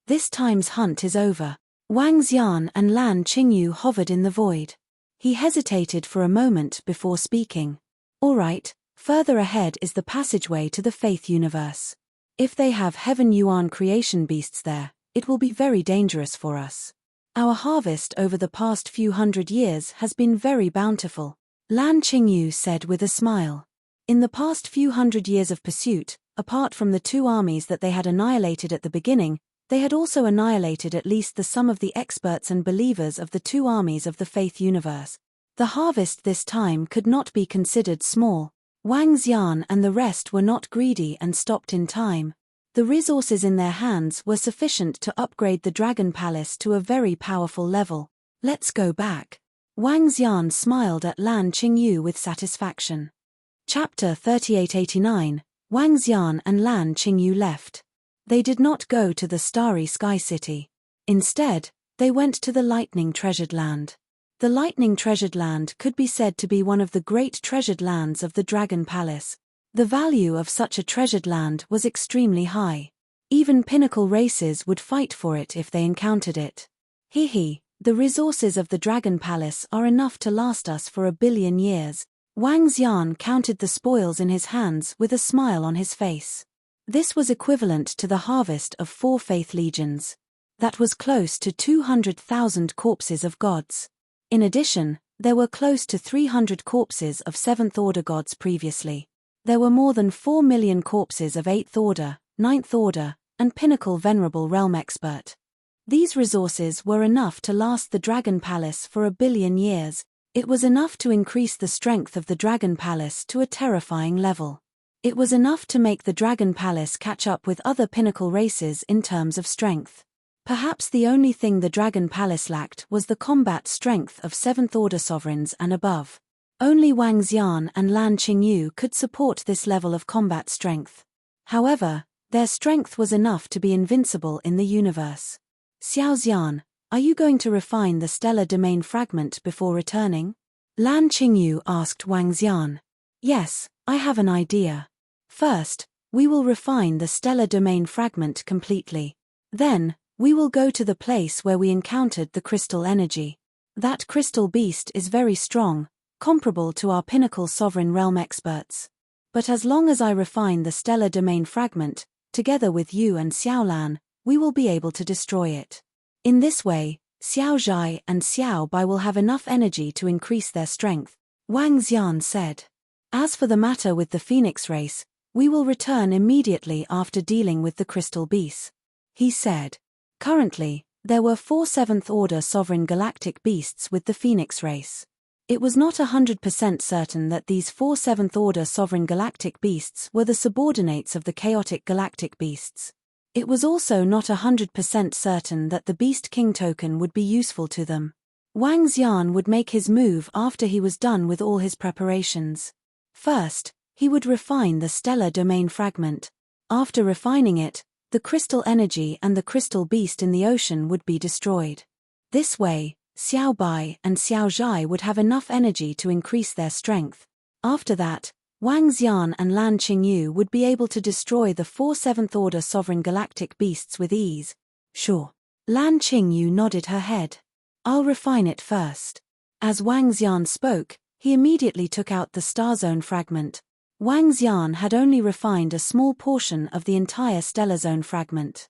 This time's hunt is over. Wang Xian and Lan Qingyu hovered in the void. He hesitated for a moment before speaking. All right, further ahead is the passageway to the Faith Universe. If they have Heaven Yuan creation beasts there, it will be very dangerous for us. Our harvest over the past few hundred years has been very bountiful, Lan Qingyu said with a smile. In the past few hundred years of pursuit, apart from the two armies that they had annihilated at the beginning, they had also annihilated at least the sum of the experts and believers of the two armies of the Faith Universe. The harvest this time could not be considered small. Wang Xian and the rest were not greedy and stopped in time. The resources in their hands were sufficient to upgrade the Dragon Palace to a very powerful level. Let's go back. Wang Xian smiled at Lan Qingyu with satisfaction. Chapter 3889, Wang Xian and Lan Qingyu left. They did not go to the Starry Sky City. Instead, they went to the Lightning Treasured Land. The Lightning Treasured Land could be said to be one of the great treasured lands of the Dragon Palace. The value of such a treasured land was extremely high. Even pinnacle races would fight for it if they encountered it. The resources of the Dragon Palace are enough to last us for 1 billion years. Wang Xian counted the spoils in his hands with a smile on his face. This was equivalent to the harvest of 4 faith legions. That was close to 200,000 corpses of gods. In addition, there were close to 300 corpses of 7th order gods previously. There were more than 4 million corpses of 8th order, 9th order, and pinnacle venerable realm expert. These resources were enough to last the Dragon Palace for 1 billion years. It was enough to increase the strength of the Dragon Palace to a terrifying level. It was enough to make the Dragon Palace catch up with other pinnacle races in terms of strength. Perhaps the only thing the Dragon Palace lacked was the combat strength of 7th order sovereigns and above. Only Wang Xian and Lan Qingyu could support this level of combat strength. However, their strength was enough to be invincible in the universe. Xiao Xian, are you going to refine the stellar domain fragment before returning? Lan Qingyu asked Wang Xian. Yes, I have an idea. First, we will refine the stellar domain fragment completely. Then, we will go to the place where we encountered the crystal energy. That crystal beast is very strong, comparable to our pinnacle sovereign realm experts. But as long as I refine the stellar domain fragment, together with you and Xiaolan, we will be able to destroy it. In this way, Xiao Zhai and Xiao Bai will have enough energy to increase their strength, Wang Xian said. As for the matter with the Phoenix race, we will return immediately after dealing with the crystal beasts, he said. Currently, there were 4 7th order sovereign galactic beasts with the Phoenix race. It was not 100% certain that these 4 7th order sovereign galactic beasts were the subordinates of the chaotic galactic beasts. It was also not 100% certain that the Beast King token would be useful to them. Wang Xian would make his move after he was done with all his preparations. First, he would refine the stellar domain fragment. After refining it, the crystal energy and the crystal beast in the ocean would be destroyed. This way, Xiao Bai and Xiao Zhai would have enough energy to increase their strength. After that, Wang Xian and Lan Qingyu would be able to destroy the 4 7th order sovereign galactic beasts with ease. Sure. Lan Qingyu nodded her head. I'll refine it first. As Wang Xian spoke, he immediately took out the star zone fragment. Wang Xian had only refined a small portion of the entire stellar zone fragment.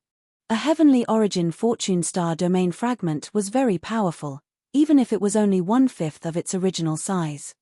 A heavenly origin fortune star domain fragment was very powerful, even if it was only 1/5 of its original size.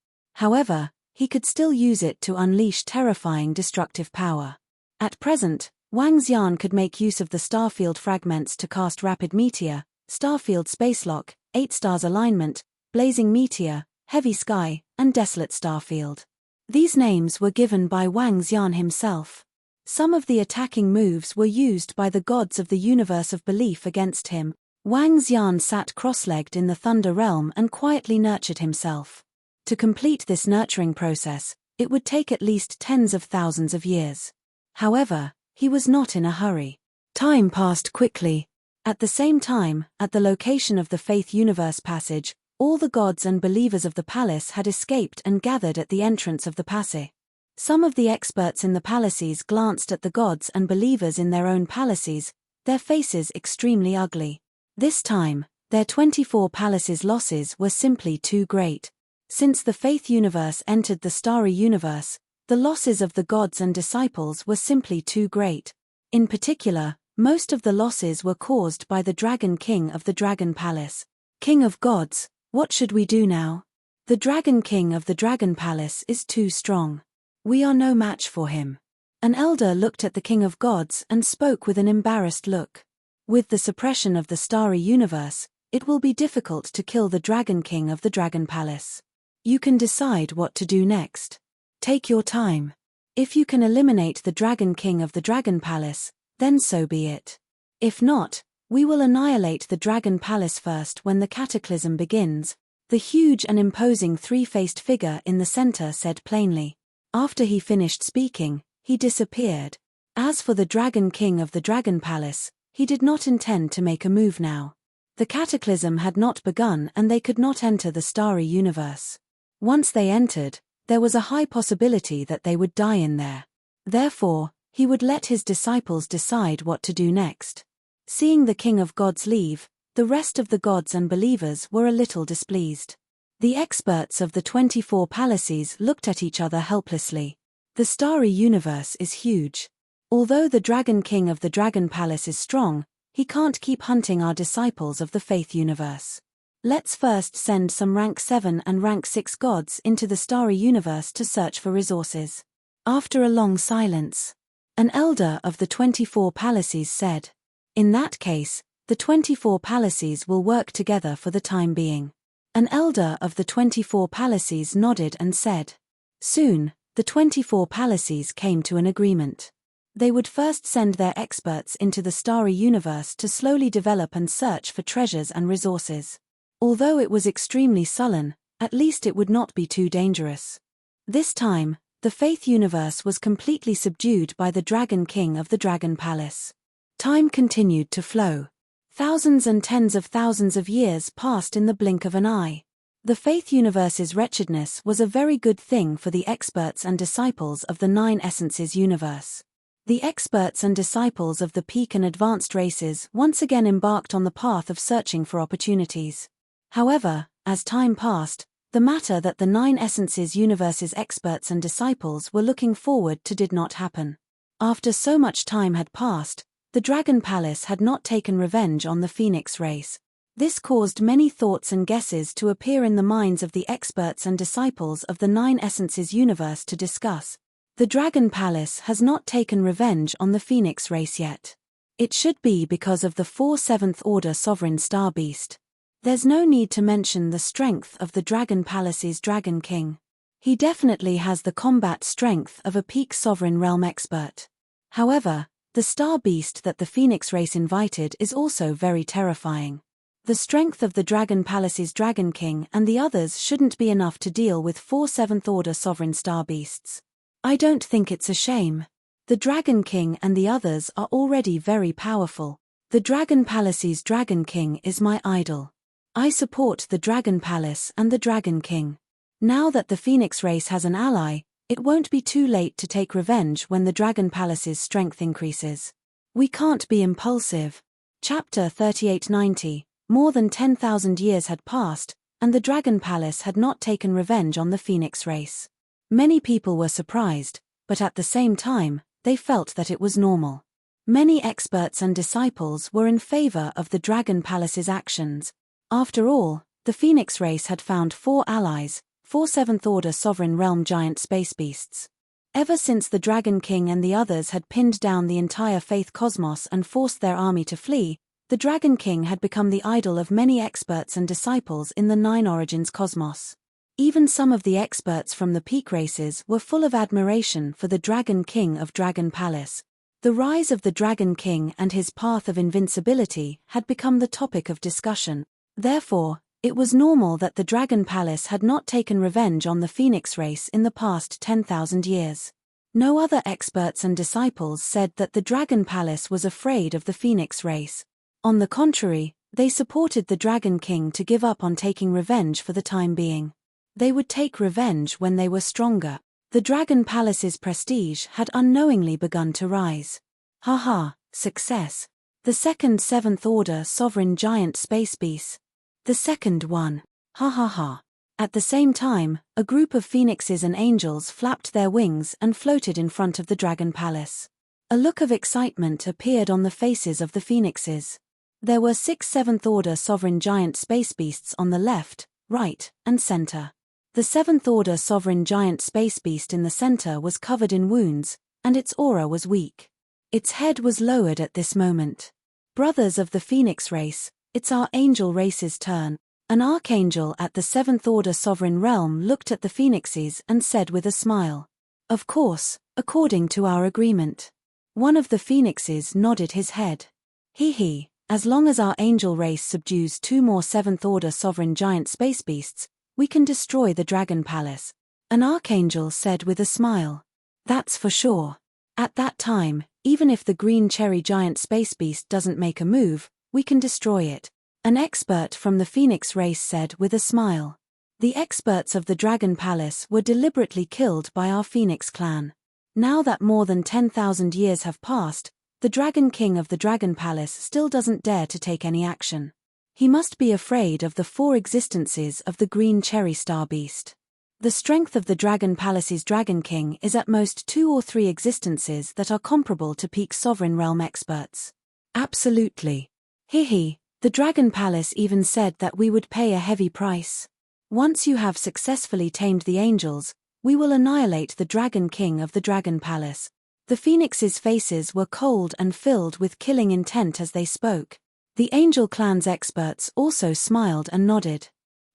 However, he could still use it to unleash terrifying destructive power. At present, Wang Xian could make use of the starfield fragments to cast rapid meteor, starfield spacelock, 8 stars alignment, blazing meteor, heavy sky, and desolate starfield. These names were given by Wang Xian himself. Some of the attacking moves were used by the gods of the universe of belief against him. Wang Xian sat cross-legged in the Thunder Realm and quietly nurtured himself. To complete this nurturing process, it would take at least tens of thousands of years. However, he was not in a hurry. Time passed quickly. At the same time, at the location of the Faith Universe passage, all the gods and believers of the palace had escaped and gathered at the entrance of the passage. Some of the experts in the palaces glanced at the gods and believers in their own palaces, their faces extremely ugly. This time, their 24 palaces' losses were simply too great. Since the Faith Universe entered the Starry Universe, the losses of the gods and disciples were simply too great. In particular, most of the losses were caused by the Dragon King of the Dragon Palace. King of gods, what should we do now? The Dragon King of the Dragon Palace is too strong. We are no match for him. An elder looked at the King of Gods and spoke with an embarrassed look. With the suppression of the Starry Universe, it will be difficult to kill the Dragon King of the Dragon Palace. You can decide what to do next. Take your time. If you can eliminate the Dragon King of the Dragon Palace, then so be it. If not, we will annihilate the Dragon Palace first when the cataclysm begins, the huge and imposing 3-faced figure in the center said plainly. After he finished speaking, he disappeared. As for the Dragon King of the Dragon Palace, he did not intend to make a move now. The cataclysm had not begun and they could not enter the Starry Universe. Once they entered, there was a high possibility that they would die in there. Therefore, he would let his disciples decide what to do next. Seeing the King of Gods leave, the rest of the gods and believers were a little displeased. The experts of the 24 palaces looked at each other helplessly. The Starry Universe is huge. Although the Dragon King of the Dragon Palace is strong, he can't keep hunting our disciples of the Faith Universe. Let's first send some rank 7 and rank 6 gods into the starry universe to search for resources. After a long silence, an elder of the 24 palaces said, "In that case, the 24 palaces will work together for the time being." An elder of the 24 palaces nodded and said. Soon, the 24 palaces came to an agreement. They would first send their experts into the starry universe to slowly develop and search for treasures and resources. Although it was extremely sullen, at least it would not be too dangerous. This time, the Faith Universe was completely subdued by the Dragon King of the Dragon Palace. Time continued to flow. Thousands and tens of thousands of years passed in the blink of an eye. The Faith Universe's wretchedness was a very good thing for the experts and disciples of the 9 Essences universe. The experts and disciples of the peak and advanced races once again embarked on the path of searching for opportunities. However, as time passed, the matter that the 9 Essences universe's experts and disciples were looking forward to did not happen. After so much time had passed, the Dragon Palace had not taken revenge on the Phoenix race. This caused many thoughts and guesses to appear in the minds of the experts and disciples of the 9 Essences universe to discuss. The Dragon Palace has not taken revenge on the Phoenix race yet. It should be because of the 4 7th Order Sovereign Star Beast. There's no need to mention the strength of the Dragon Palace's Dragon King. He definitely has the combat strength of a peak Sovereign Realm expert. However, the Star Beast that the Phoenix race invited is also very terrifying. The strength of the Dragon Palace's Dragon King and the others shouldn't be enough to deal with 4 7th Order Sovereign Star Beasts. I don't think it's a shame. The Dragon King and the others are already very powerful. The Dragon Palace's Dragon King is my idol. I support the Dragon Palace and the Dragon King. Now that the Phoenix race has an ally, it won't be too late to take revenge when the Dragon Palace's strength increases. We can't be impulsive. Chapter 3890. More than 10,000 years had passed, and the Dragon Palace had not taken revenge on the Phoenix race. Many people were surprised, but at the same time, they felt that it was normal. Many experts and disciples were in favor of the Dragon Palace's actions. After all, the Phoenix race had found 4 allies, 4 7th Order Sovereign Realm giant space beasts. Ever since the Dragon King and the others had pinned down the entire Faith Cosmos and forced their army to flee, the Dragon King had become the idol of many experts and disciples in the 9 Origins cosmos. Even some of the experts from the peak races were full of admiration for the Dragon King of Dragon Palace. The rise of the Dragon King and his path of invincibility had become the topic of discussion. Therefore, it was normal that the Dragon Palace had not taken revenge on the Phoenix race in the past 10,000 years. No other experts and disciples said that the Dragon Palace was afraid of the Phoenix race. On the contrary, they supported the Dragon King to give up on taking revenge for the time being. They would take revenge when they were stronger. The Dragon Palace's prestige had unknowingly begun to rise. Haha, success. The second 7th Order Sovereign Giant Space Beast. The second one. Ha ha ha. At the same time, a group of phoenixes and angels flapped their wings and floated in front of the Dragon Palace. A look of excitement appeared on the faces of the phoenixes. There were 6 7th Order Sovereign Giant Space Beasts on the left, right, and center. The 7th Order Sovereign Giant Space Beast in the center was covered in wounds, and its aura was weak. Its head was lowered at this moment. Brothers of the Phoenix race, it's our angel race's turn. An archangel at the 7th Order Sovereign Realm looked at the phoenixes and said with a smile. Of course, according to our agreement. One of the phoenixes nodded his head. Hee, as long as our angel race subdues 2 more 7th Order Sovereign Giant Space Beasts, we can destroy the Dragon Palace. An archangel said with a smile. That's for sure. At that time, even if the green cherry giant space beast doesn't make a move, we can destroy it. An expert from the Phoenix race said with a smile. The experts of the Dragon Palace were deliberately killed by our Phoenix clan. Now that more than 10,000 years have passed, the Dragon King of the Dragon Palace still doesn't dare to take any action. He must be afraid of the 4 existences of the green cherry star beast. The strength of the Dragon Palace's Dragon King is at most 2 or 3 existences that are comparable to peak Sovereign Realm experts. Absolutely. Hehe, the Dragon Palace even said that we would pay a heavy price. Once you have successfully tamed the angels, we will annihilate the Dragon King of the Dragon Palace. The Phoenix's faces were cold and filled with killing intent as they spoke. The Angel Clan's experts also smiled and nodded.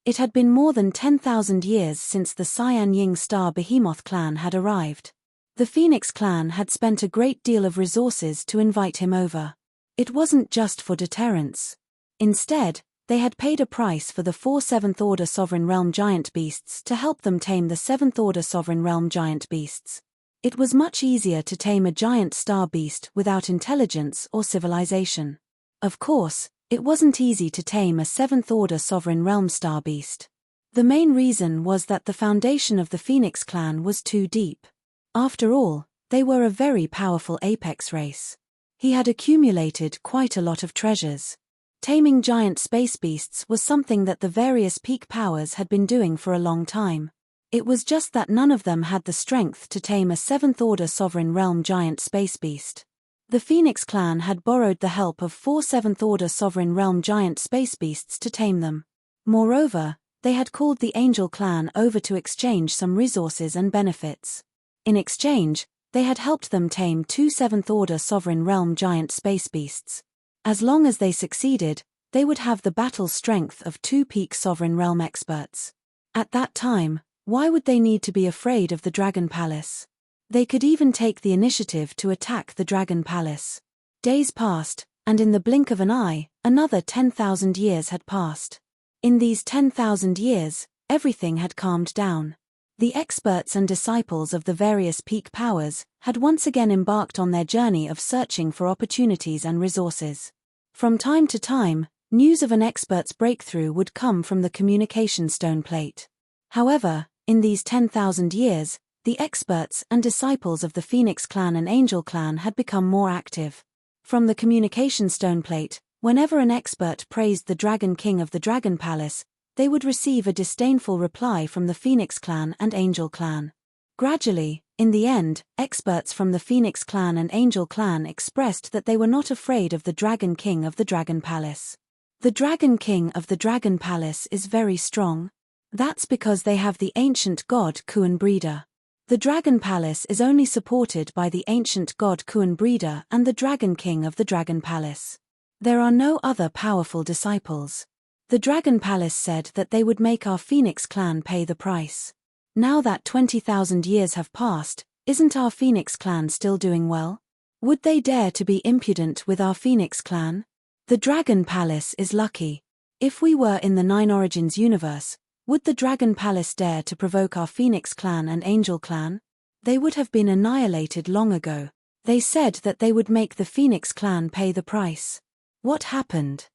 It had been more than 10,000 years since the Cyan Ying Star Behemoth clan had arrived. The Phoenix clan had spent a great deal of resources to invite him over. It wasn't just for deterrence. Instead, they had paid a price for the 4 7th Order Sovereign Realm giant beasts to help them tame the 7th Order Sovereign Realm giant beasts. It was much easier to tame a giant star beast without intelligence or civilization. Of course, it wasn't easy to tame a 7th Order Sovereign Realm star beast. The main reason was that the foundation of the Phoenix clan was too deep. After all, they were a very powerful apex race. He had accumulated quite a lot of treasures. Taming giant space beasts was something that the various peak powers had been doing for a long time. It was just that none of them had the strength to tame a 7th Order Sovereign Realm giant space beast. The Phoenix clan had borrowed the help of 4 7th Order Sovereign Realm giant space beasts to tame them. Moreover, they had called the Angel clan over to exchange some resources and benefits. In exchange, they had helped them tame 2 7th Order Sovereign Realm giant space beasts. As long as they succeeded, they would have the battle strength of 2 peak Sovereign Realm experts. At that time, why would they need to be afraid of the Dragon Palace? They could even take the initiative to attack the Dragon Palace. Days passed, and in the blink of an eye, another 10,000 years had passed. In these 10,000 years, everything had calmed down. The experts and disciples of the various peak powers had once again embarked on their journey of searching for opportunities and resources. From time to time, news of an expert's breakthrough would come from the communication stone plate. However, in these 10,000 years, the experts and disciples of the Phoenix clan and Angel clan had become more active. From the communication stone plate, whenever an expert praised the Dragon King of the Dragon Palace, they would receive a disdainful reply from the Phoenix clan and Angel clan. Gradually, in the end, experts from the Phoenix clan and Angel clan expressed that they were not afraid of the Dragon King of the Dragon Palace. The Dragon King of the Dragon Palace is very strong. That's because they have the ancient god Kuan Breeder. The Dragon Palace is only supported by the ancient god Kuan Breeder and the Dragon King of the Dragon Palace. There are no other powerful disciples. The Dragon Palace said that they would make our Phoenix clan pay the price. Now that 20,000 years have passed, isn't our Phoenix clan still doing well? Would they dare to be impudent with our Phoenix clan? The Dragon Palace is lucky. If we were in the Nine Origins universe, would the Dragon Palace dare to provoke our Phoenix clan and Angel clan? They would have been annihilated long ago. They said that they would make the Phoenix clan pay the price. What happened?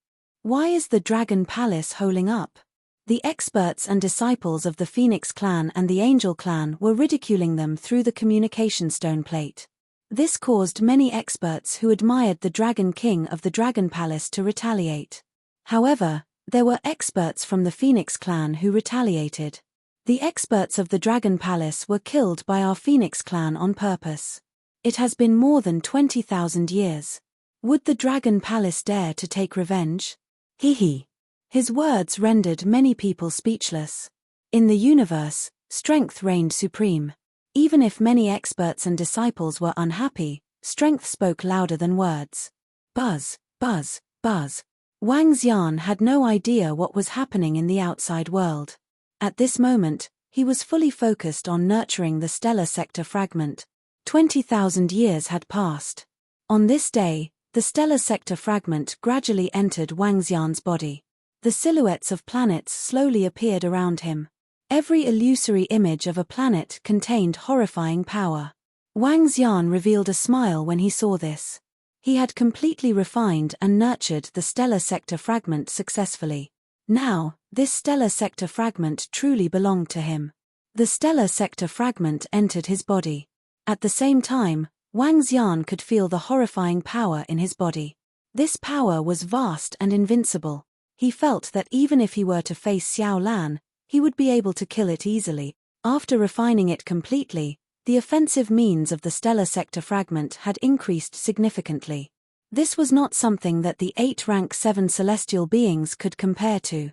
Why is the Dragon Palace holding up? The experts and disciples of the Phoenix clan and the Angel clan were ridiculing them through the communication stone plate. This caused many experts who admired the Dragon King of the Dragon Palace to retaliate. However, there were experts from the Phoenix clan who retaliated. The experts of the Dragon Palace were killed by our Phoenix clan on purpose. It has been more than 20,000 years. Would the Dragon Palace dare to take revenge? Hehe. His words rendered many people speechless. In the universe, strength reigned supreme. Even if many experts and disciples were unhappy, strength spoke louder than words. Buzz, buzz, buzz. Wang Xian had no idea what was happening in the outside world. At this moment, he was fully focused on nurturing the stellar sector fragment. 20,000 years had passed. On this day, the stellar sector fragment gradually entered Wang Xian's body. The silhouettes of planets slowly appeared around him. Every illusory image of a planet contained horrifying power. Wang Xian revealed a smile when he saw this. He had completely refined and nurtured the stellar sector fragment successfully. Now, this stellar sector fragment truly belonged to him. The stellar sector fragment entered his body. At the same time, Wang Xian could feel the horrifying power in his body. This power was vast and invincible. He felt that even if he were to face Xiao Lan, he would be able to kill it easily. After refining it completely, the offensive means of the stellar sector fragment had increased significantly. This was not something that the 8 rank 7 celestial beings could compare to.